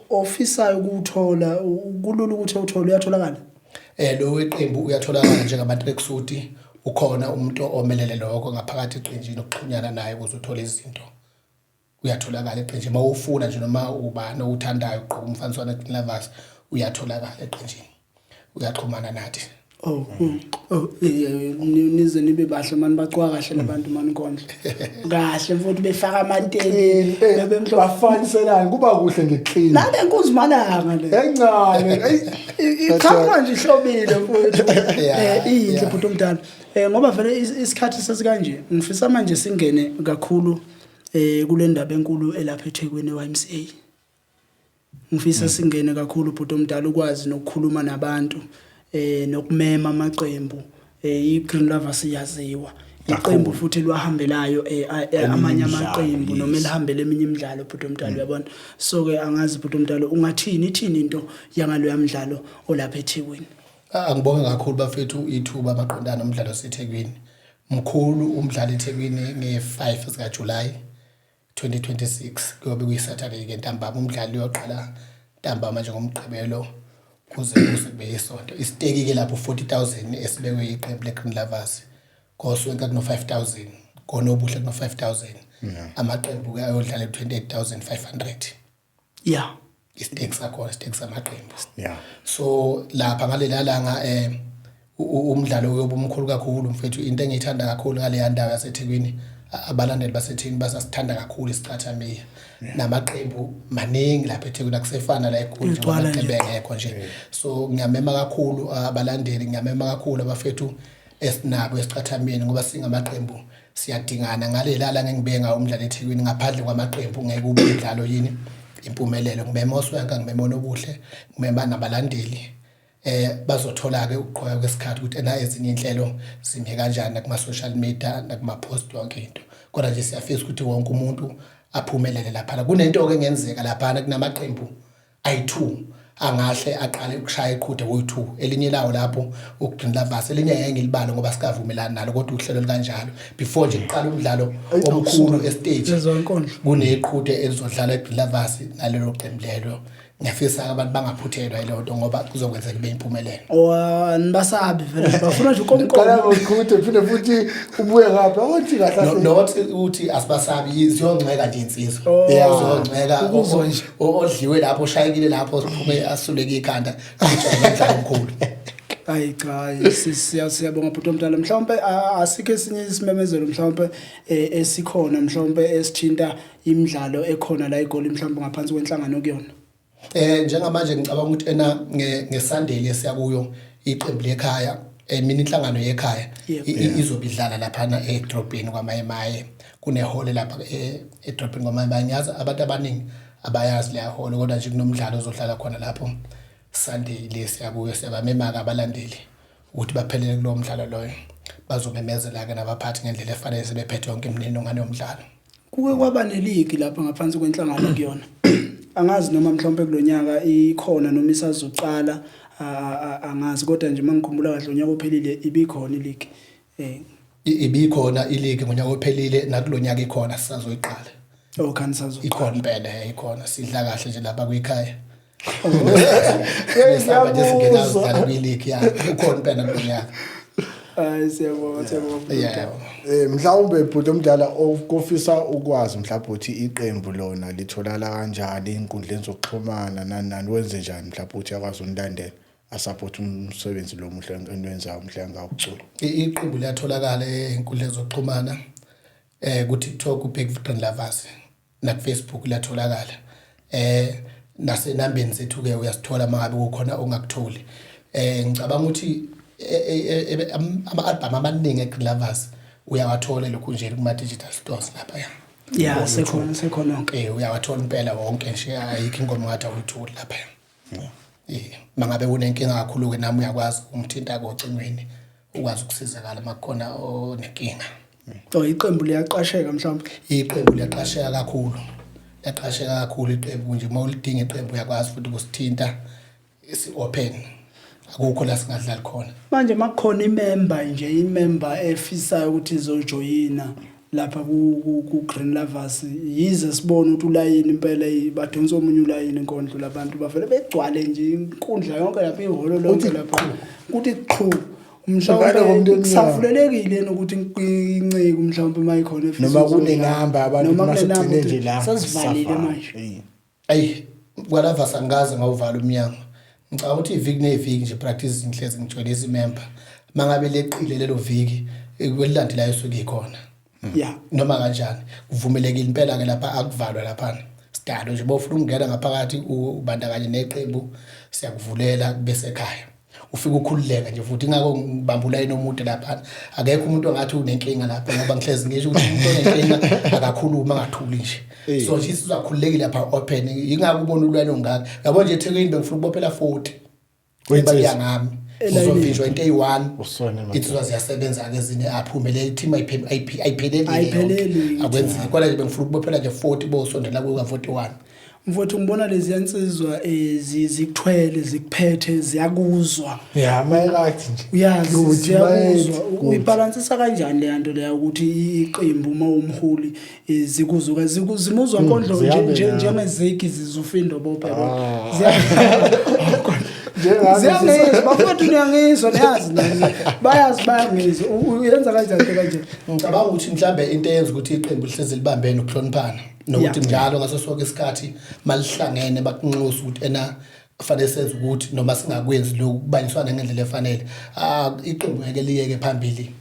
Speaker 1: ofisayo ukuthola kulula ukuthi uthole uyatholakala
Speaker 3: lo weqembu uyatholakala njengama tracksuit ukhona umuntu omelele lokho ngaphakathi eqenjini okuxhunyana naye ukuze uthole izinto uyatholakala eqenjini mawufuna nje noma ubani uthandayo uqoqa umfaniswano eGreen Lovers uyatholakala eqenjini uyaxhumana nathi
Speaker 1: nize nibe bahle mani baqwa kahle labantu mani kondle kahle futhi befaka amanteli
Speaker 2: bafaniselana kuba kuhle ngeclean
Speaker 1: nale nkunzi malanga le
Speaker 2: encane
Speaker 1: ikhamba nje ihlobile futhi inhle futhi umntana ngoba vele isikhathi sesikanje ngifisa manje singene kakhulu kule ndaba enkulu elapha eThekwini eYMCA ngifisa singene kakhulu futhi umntana ukwazi nokukhuluma nabantu nokumema amaqembu iGreen Lovers iyaziwa iqembu futhi lwahambelayo amanye amaqembu noma elihambele eminye imidlalo futhi umntana uyabona so ke angazi futhi umntana ungathini into yangalo yamdlalo olapha eThekwini
Speaker 3: angibonge kakhulu bafethu ithuba amaqondana umdlalo oseThekwini mkhulu umdlalo eThekwini nge5 sika July 2026 kuyobe kuyiSaturday ke ntambama umdlalo uyoqala ntambama nje ngomgqibelo kuze kube isonto isiteki ke lapho 40,000 esibekwe iqembu leGreen Lovers koswenka kuno 5,000 konobuhle kuno 5,000 amaqembu ke ayodlala 28,500
Speaker 1: yeah
Speaker 3: isiteki sakho isiteki samaqembu so lapha ngalela langa umdlalo uyobe umkhulu kakhulu mfethu into engiyithanda kakhulu ngale yandawo yaseThekwini abalandeli baseThekwini basasithanda kakhulu isiqhathamia namaqembu maningi lapha eThekwini akusefana la ekhulu nje amaqembu engekho nje so ngiyamema kakhulu abalandeli ngiyamema kakhulu abafethu esinabo esiqhathameni ngoba singamaqembu siyadingana ngalela la ngengibeka umdlalo eThekwini ngaphandle kwamaqembu ngeke ube umdlalo yini impumelelo ngimema oswenka ngimema onobuhle ngimema nabalandeli bazothola ke ukuqhwaya kwesikhathi ukuthi ezinye inhlelo zime kanjani kuma social media nakuma post yonke into kodwa nje siyafisa ukuthi wonke umuntu aphumelele lapha kunento ke engenzeka lapha kunamaqembu ayi2 angahle aqale ukushaya iqhude koyi2 elinye lawo lapho uGreen Lovers elinye ngeke ngilibalo ngoba sikavumelana nalo kodwa uhlelo likanjalo before nje iqala umdlalo omkhulu estage kuneqhude elizodlala eGreen Lovers nalelo qembu lelo ngiyafisa abantu bangaphuthelwa ilonto ngoba kuzokwenzeka kube impumelelo
Speaker 1: nibasabi vele bafuna nje ukonke
Speaker 2: qala ngokude phinde futhi ubuye ngapha wathi kahle
Speaker 3: not uthi asibasabi iziyongceka nje insizwa iziyongceka odliwe lapho oshayekile lapho siphume asuleke ikhanda umdlalo omkhulu
Speaker 1: hayi cha siyabonga bhuti omdala mhlawumbe asikho esinye isimemezelo mhlawumbe esikhona mhlawumbe esithinta imidlalo ekhona la igoli mhlawumbe ngaphansi kwenhlangano kuyona
Speaker 3: njengamanje ngicabanga ukuthi ngeSunday lesiyakuyo iqembu lekhaya mina inhlangano yekhaya izobidlala lapha edrobheni kwaMayemaye kunehole lapha edrobheni kwaMayemaye ngiyazi abantu abaningi abayazi leya hole kodwa nje kunomdlalo ozodlala khona lapho Sunday lesiyakuyo siyabamema abalandeli ukuthi baphelele kulo mdlalo loyo bazomemezela ke nabaphathi ngendlela efanele sebephethe yonke iminino ngane yomdlalo
Speaker 1: kuke kwaba neligi lapha ngaphansi kwenhlangano kuyona angazi noma mhlawumbe kulonyaka ikhona noma isazoqala angazi kodwa nje mangikhumbula kahle unyaka ophelile ibikhona ileague
Speaker 3: ibikhona ileague ngonyaka ophelile nakulonyaka ikhona sisazoyiqala
Speaker 1: khani sazo
Speaker 3: ikhona impela ikhona sidla kahle nje lapha kwikhaya
Speaker 1: siyabuzwa
Speaker 3: ngezingena kwileague ya ukhona impela kulonyaka
Speaker 1: siyabonga
Speaker 2: mhlawumbe bhuti omdala ofisa ukwazi mhlawumbe uthi iqembu lona litholala kanjani inkundleni zokuxhumana nani wenze njani mhlawumbe uthi akwazi unilandela asupport umsebenzi lo muhle enwenzayo umhle ngawucula
Speaker 3: iqembu liyatholakala einkundleni zokuxhumana ku TikTok uBig Green Lovers na Facebook liyatholakala nasenambeni zethu ke uyasithola mangabe kukhona ongakutholi ngicabanga ukuthi ama-album amaningi eGreen Lovers uyawathola lokhu nje kuma digital stores lapha
Speaker 1: ya sekhona
Speaker 3: uyawathola impela wonke nje ayikho ingoma ngathi awuyitholi lapha mangabe unenkinga kakhulu ke nami uyakwazi umthinta kocingweni ukwazi ukusizakala makukhona onenkinga
Speaker 1: iqembu liyaqasheka mhlawumbe
Speaker 3: iqembu liyaqasheka kakhulu iqembu nje mawulidinga iqembu uyakwazi futhi ukusithinta isi-open akukho la singadlali khona
Speaker 1: manje makukhona imember efisayo ukuthi izojoyina lapha ku Green Lovers yize sibone ukuthi ulayini impela badonsa omunye ulayini inkondlo labantu bavele begcwale nje inkundla yonke lapha ihholo lonke lapha ukuthi qhu mhlawumbe kusafulelekile ukuthi inceke mhlawumbe mayikhona efisa
Speaker 2: noma kunengamba abantu masugcine nje la
Speaker 1: sasivalile manje
Speaker 3: kwaLovers angaze ngawuvala umnyango ngicabanga ukuthi iviki neviki nje practice inhlezi ngijwayele member mangabe leqile lelo viki kwelilandelayo suke ikhona noma kanjani kuvumelekile impela ke lapha akuvalwa lapha sidalo nje bofuna ukungena ngaphakathi ubandakanye neqembu siyakuvulela bese ekhaya ufika ukhululeka nje futhi ingako ngibambula inomuntu lapha akekho umuntu ongathi unenkinga lapha ngoba ngihlezi ngisho ukuthi umuntu onenkinga akakhuluma ngathuli nje so nje sizakhululekile lapha open ingako ubona ulwane ongaka yabo nje eThekwini bengifuna ukubophela 40 kwenzeka ngami uzofishwa into eyi1 itsizwa ziyasebenza ke ezine aphumelele team ayipheleli akwenzi kodwa nje bengifuna ukubophela nje 40 bosondela kuka 41
Speaker 1: mfowethu ngibona lezi yansizwa zikuthwele zikuphethe ziyakuzwa
Speaker 2: right nje
Speaker 1: uyazi ziyakuzwa uyibalansisa kanjani le nto leya ukuthi iqembu uma umholi zikuzuka zimuzwa nkondlo njengezigi zizufindo bophela ziyangizwa bafowethu niyangizwa niyazi nani bayangizwa uyenza kanjani kanje
Speaker 3: ngicabanga ukuthi mhlambe into eyenza ukuthi iqembu lihlezi libambene ukuhloniphana nokuthi njalo ngaso sonke isikhathi malihlangene bakunxusa ukuthi ena kufanele senze ukuthi noma singakwenzi lokhu kubanyiswana ngendlela efanele iqembu ngeke liyeke phambili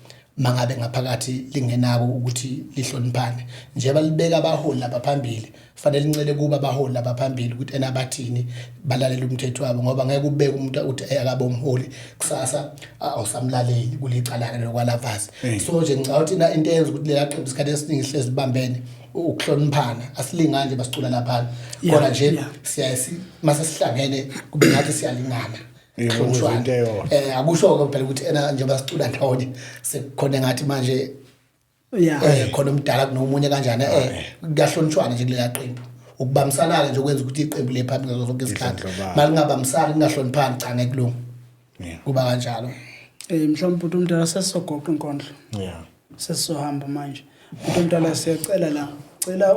Speaker 3: mangabe ngaphakathi lingenako ukuthi lihloniphane nje balibeka abaholi lapha phambili kufanele incele kuba abaholi lapha phambili ukuthi ena bathini balalela umthetho wabo ngoba ngeke ubeke umuntu uthi akabe umholi kusasa awusamlaleli kulicala lokwaLovers so nje ngicabanga ukuthi into eyenza ukuthi lela qembu isikhathi esiningi hlezi libambene ukuhloniphana asilingane nje basicula lapha kodwa nje siyasi mase sihlangene kube ngathi siyalingana akusho phela ukuthi ena njengoba sicula ndawonye sekukhona ngathi manje khona umdala kunomunye kanjani kuyahlonishwana nje kulela qembu ukubambisana nje ukwenza ukuthi iqembu lephambili ngazo zonke isikhathi malingabambisani lingahloniphani cha ngeke kulungu kuba kanjalo
Speaker 1: mhlawumbe umuntu umdala sesizogoqa inkondlo sesizohamba manje umuntu umdala siyacela la cela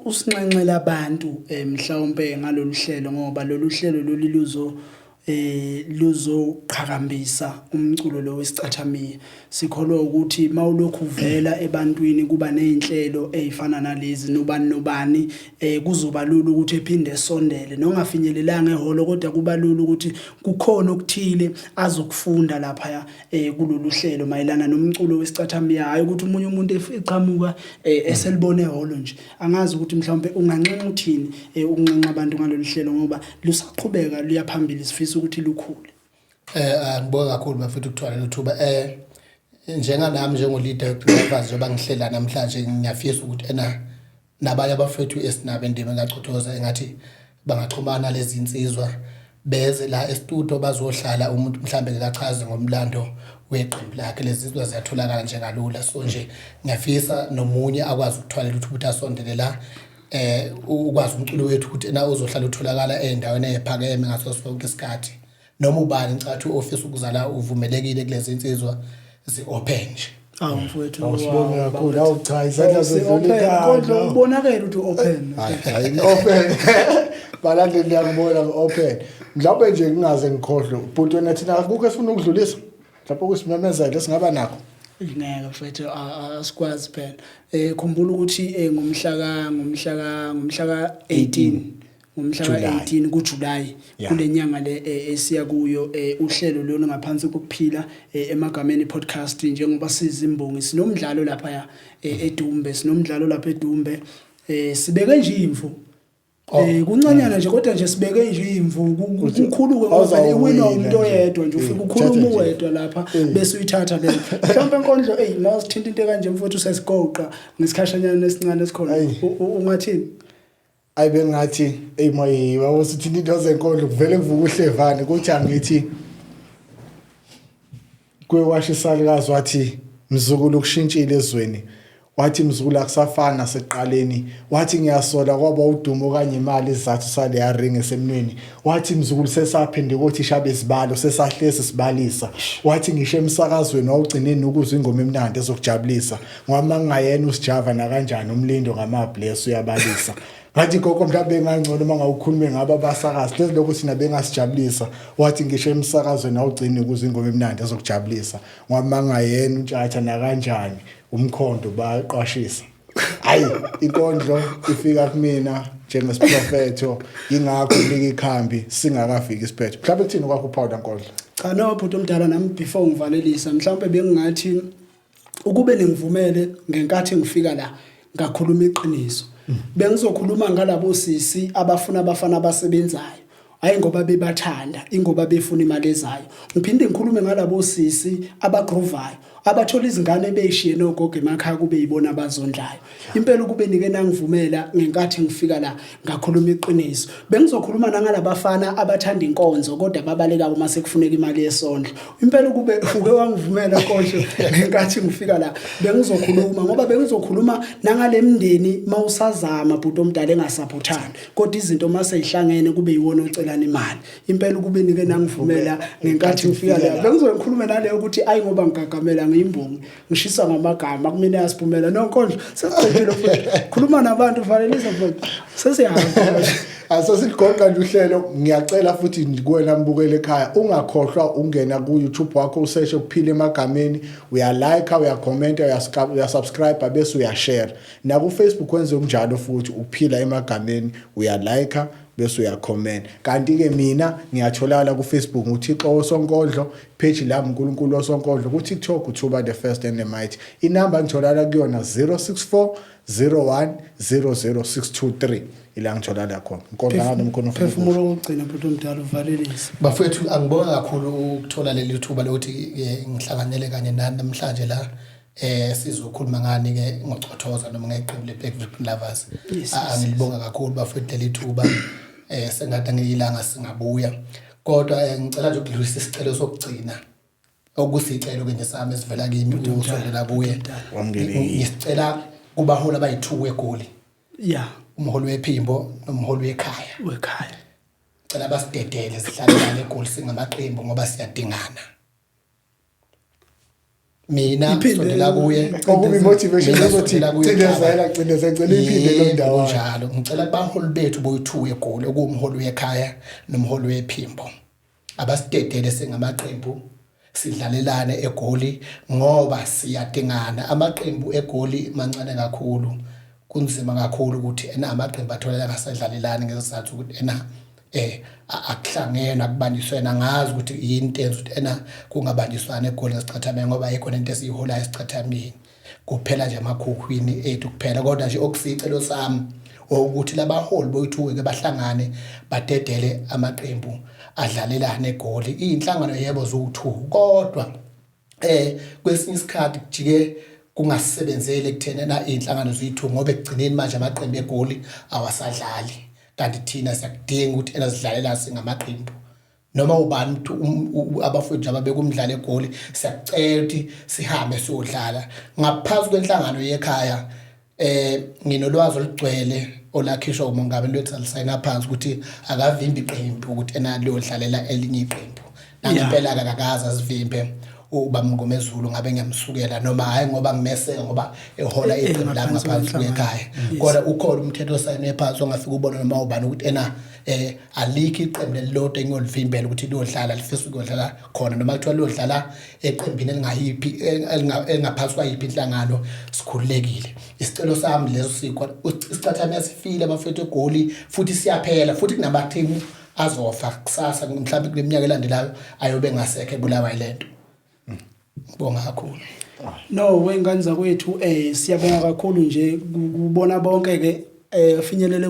Speaker 1: usinxenxela abantu mhlawumbe ngalolu hlelo ngoba lolu hlelo luzoqhakambisa umculo lo wesicathamiya sikholwa ukuthi mawulokhu uvela ebantwini kuba nezinhlelo ezifana nalezi nobani kuzoba lulu ukuthi ephinde esondele nongafinyelelanga ehholo kodwa kuba lulu ukuthi kukhona okuthile azokufunda lapha kulolu hlelo mayelana nomculo wesicathamiya hayi ukuthi umunye umuntu eqhamuka eselibone ehholo nje angazi ukuthi mhlawumbe unganxenxa uthini ukunxenxa abantu ngalolu hlelo ngoba lusaqhubeka luyaphambili sifisa ukuthi lukhule
Speaker 3: ngibonga kakhulu bafethu ukuthola lethuba njenganami njengolida wePrivate njengoba ngihlela namhlanje ngiyafisa ukuthi ena nabanye abafethu esinabo endime ngachothoza engathi bangaxhumana lezi insizwa beze la estudio bazohlala umuntu mhlambe akachaze ngomlando weqembu lakhe lezi zinto ziyatholakala nje kalula so nje ngiyafisa nomunye akwazi ukuthola ukuthi asondele la ukwazi umculo wethu ukuthi na uzohlala utholakala endaweni ephakeme ngaso sonke isikhathi noma ubani ngicathu office ukuzala uvumelekile kulezi insizwa zi-open nje.
Speaker 1: Mfowethu
Speaker 2: awusibonga kakhulu awucha izandla zezulika
Speaker 1: kodwa ubonakala ukuthi open
Speaker 2: hayi open balandeli ngiyakubona open mhlawumbe nje ngingaze ngikhohlwe but wena thina akukho esifuna ukudlulisa mhlawumbe ukusimemezela esingaba nakho
Speaker 1: ngeke mfethu asikwazi phela khumbula ukuthi ngomhla ka 18 ngomhla ka 18 kuJuly kulenyanga le esiya kuyo uhlelo lona ngaphansi kokuphila emagameni podcast njengoba sizimbongi sinomdlalo lapha eDumbe sinomdlalo lapha eDumbe sibeke nje imvu kuncanyana nje kodwa nje sibeke nje imvu kukhulu ke ngoba iwina umuntu oyedwa nje ufika ukhuluma uwedwa lapha bese uyithatha le mhlawumbe enkondlo mawusithinta into kanje mfowethu sesigoqa ngesikhashanyana esincane esikhona ungathini
Speaker 2: ayibengathi mayi wawusithi into zenkondlo kuvele kuvuka uhlevane kuthi angithi kwewashisalikazi wathi mzukulu kushintshile ezweni wathi mzukulu akusafana naseqaleni wathi ngiyasola kwaba udumo kanye imali izathu sale yaringe esemnweni wathi mzukulu sesaphinde ukuthi ishabe isibalo sesahlese sibalisa wathi ngisho emsakazweni wawugcineni ukuzwa ingoma emnandi ezokujabulisa ngoba ngayena usijava na kanjani umlindo ngamabless uyabalisa ngathi gogo mhlawumbe ngangcono mangawukhulume ngaba abasakazi lezi lokho sina bengasijabulisa wathi ngisho emsakazweni awugcini ukuzwa ingoma emnandi ezokujabulisa ngoba ngayena untshatha na kanjani umkhondo bayaqwashisa hayi inkondlo ifika kumina njengesprofetho ingakho lika ikhambi singakafiki isiphetho mhlawumbe kuthini kwakho uPaul Nkondlo
Speaker 1: cha no bhuti omdala nami before ngivalelisa mhlawumbe bengingathi ukube ningivumele ngenkathi ngifika la ngakhuluma iqiniso bengizokhuluma ngalabo sisi abafuna abafana abasebenzayo hayi ngoba bebathanda ingoba befuna imali ezayo ngiphinde ngikhulume ngalabo sisi abagrovayo abathola izingane beyishiye nogogo emakhaya kube yibona abazondlayo impela ukube nike nangivumela ngenkathi ngifika la ngakhuluma iqiniso bengizokhuluma nangalabafana abathanda inkonzo kodwa babaleka uma sekufuneka imali yesondlo impela ukube uke wangivumela konje ngenkathi ngifika la bengizokhuluma ngoba bengizokhuluma nangalemndeni mawusazama bhuti omdala engasaphothani kodwa izinto mase ihlangene kube yiwona ocelana imali impela ukube nike nangivumela ngenkathi ngifika la bengizokhuluma naleyo ukuthi ayi ngoba ngigagamela imbongi ngishisa ngamagama kumina yasiphumela nonkondlo sesiqedile futhi khuluma nabantu valelisa futhi sesihamba
Speaker 2: asosigoqa nje uhlelo ngiyacela futhi kuwena mbukele ekhaya ungakhohlwa ungena ku YouTube wakho usearch ukuphila emagameni uyalike uyacomment uyasubscribe bese uyashare na ku Facebook wenze njalo futhi ukuphila emagameni uyalike bese uyacomment kanti ke mina ngiyatholakala ku Facebook uThixo wosonkondlo page lami uNkulunkulu wosonkondlo ku TikTok uThuba the First and the Mighty inamba ngitholakala kuyona 064 01 00623 ila ngitholakala khona inkonzo nomkhono
Speaker 1: phefumulo ukugcina bhuti omdala uvalelisa
Speaker 3: bafethu angibonga kakhulu ukuthola leli thuba lokuthi ngihlanganele kanye nani namhlanje la sizokhuluma ngani ke ngocothoza noma ngeqembu leBlack Victim Lovers angilibonga kakhulu bafethu leli thuba sengathi ngiyilanga singabuya kodwa ngicela nje ukudlulisa isicelo sokugcina okusicelo ke nje sami esivela kimi usondela kuye ngisicela kubaholi abayi2 eGoli umholi wephimbo nomholi wekhaya cela basidedele sihlalelane eGoli singamaqembu ngoba siyadingana mina sondela kuye
Speaker 2: okubi motivation ukuthi cindezela iphinde lo ndawo
Speaker 3: njalo ngicela baholi bethu boyi2 eGoli okumholi wekhaya nomholi wephimbo abasidedele singamaqembu sidlalelane eGoli ngoba siyadingana amaqembu eGoli mancane kakhulu kunzima kakhulu ukuthi amaqembu atholela ngasadlalelane ngesizathu ukuthi akuhlangene akubanjiswana ngazi ukuthi yini intenzo ukuthi kungabanjiswana eGoli ngesicathameni ngoba ayikho into esiyiholayo esicathameni kuphela nje amakhukhwini ethu kuphela kodwa nje okusicelo sami ukuthi labaholi boyithuke ke bahlangane badedele amaqembu adlalelane eGoli inhlangano yebo zo2 kodwa kwesinye isikhathi kujike kungasebenzele kuthena inhlangano zo2 ngoba ekugcineni manje amaqembu eGoli awasadlali kanti thina siyakudinga ukuthi enazidlalela singamaqembu noma ubani abafowethu ababeka umdlalo eGoli siyacela ukuthi sihambe siyodlala ngaphansi kwenhlangano yekhaya nginolwazi olugcwele olakhishwa umongameli wethu alisayina phansi ukuthi akavimbi iqembu ukuthi enalo dlalela elinye iqembu nangempela akakaza sivimbe uba Mngomezulu ngabe ngiyamsukela noma hayi ngoba ngimese ngoba ehola iqembu lami ngaphansi kwekhaya kodwa ukhona umthetho osayinwe phansi ongafika ubone noma ubani ukuthi alikho iqembu lelilodwa engiyolivimbela ukuthi liyodlala lifisa ukudlala khona noma kuthiwa liyodlala eqembini elingayiphi engaphansi kwayiphi inhlangano sikhululekile. Isicelo sami leso sikhona isicathamela yasifile abafethu egoli futhi siyaphela futhi kunabathimu azofa kusasa mhlawumbe kuleminyaka elandelayo ayobe ngasekho ebulawa ilento. Ngibonga kakhulu.
Speaker 1: No wengane zakwethu siyabonga kakhulu nje kubona bonke ke finyelele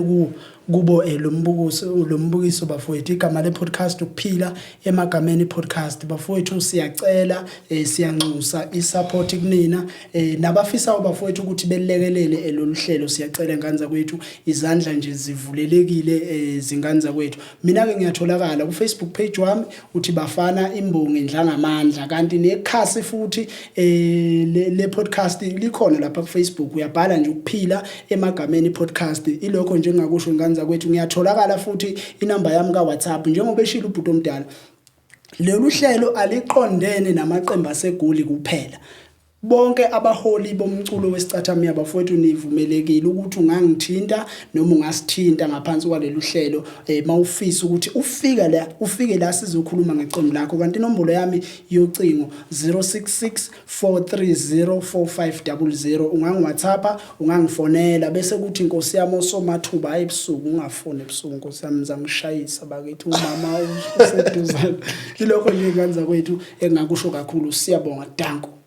Speaker 1: kubo lombukiso bafowethu igama le podcast ukuphila emagameni podcast bafowethu siyacela siyanxusa isupport kunina nabafisa bafowethu ukuthi belekelele loluhlelo siyacela ngane zakwethu izandla nje zivulelekile zingane zakwethu. Mina ke ngiyatholakala ku Facebook page wami uthi Bafana Imbongi Ndlangamandla kanti nekhasi futhi le podcast likhona lapha ku Facebook uyabhala nje ukuphila emagameni podcast ilokho nje ngakusho ngane zakwethu ngiyatholakala futhi inamba yami ka WhatsApp njengoba eshila ubhuti omdala lolu hlelo aliqondene namaqembu asegoli kuphela bonke abaholi bomculo wesicathamiya bafowethu nivumelekile ukuthi ungangithinta noma ungasithinta ngaphansi kwalelu hlelo mawufisa ukuthi ufike la sizokhuluma ngeqembu lakho kanti inombolo yami yocingo 0664304500 ungangiWhatsAppa ungangifonela bese kuthi inkosi yami osomathuba ebusuku ungafone ebusuku inkosi yami ngizangishayisa bakithi umama useduzana ilokho nje ngane zakwethu engakusho kakhulu siyabonga danko.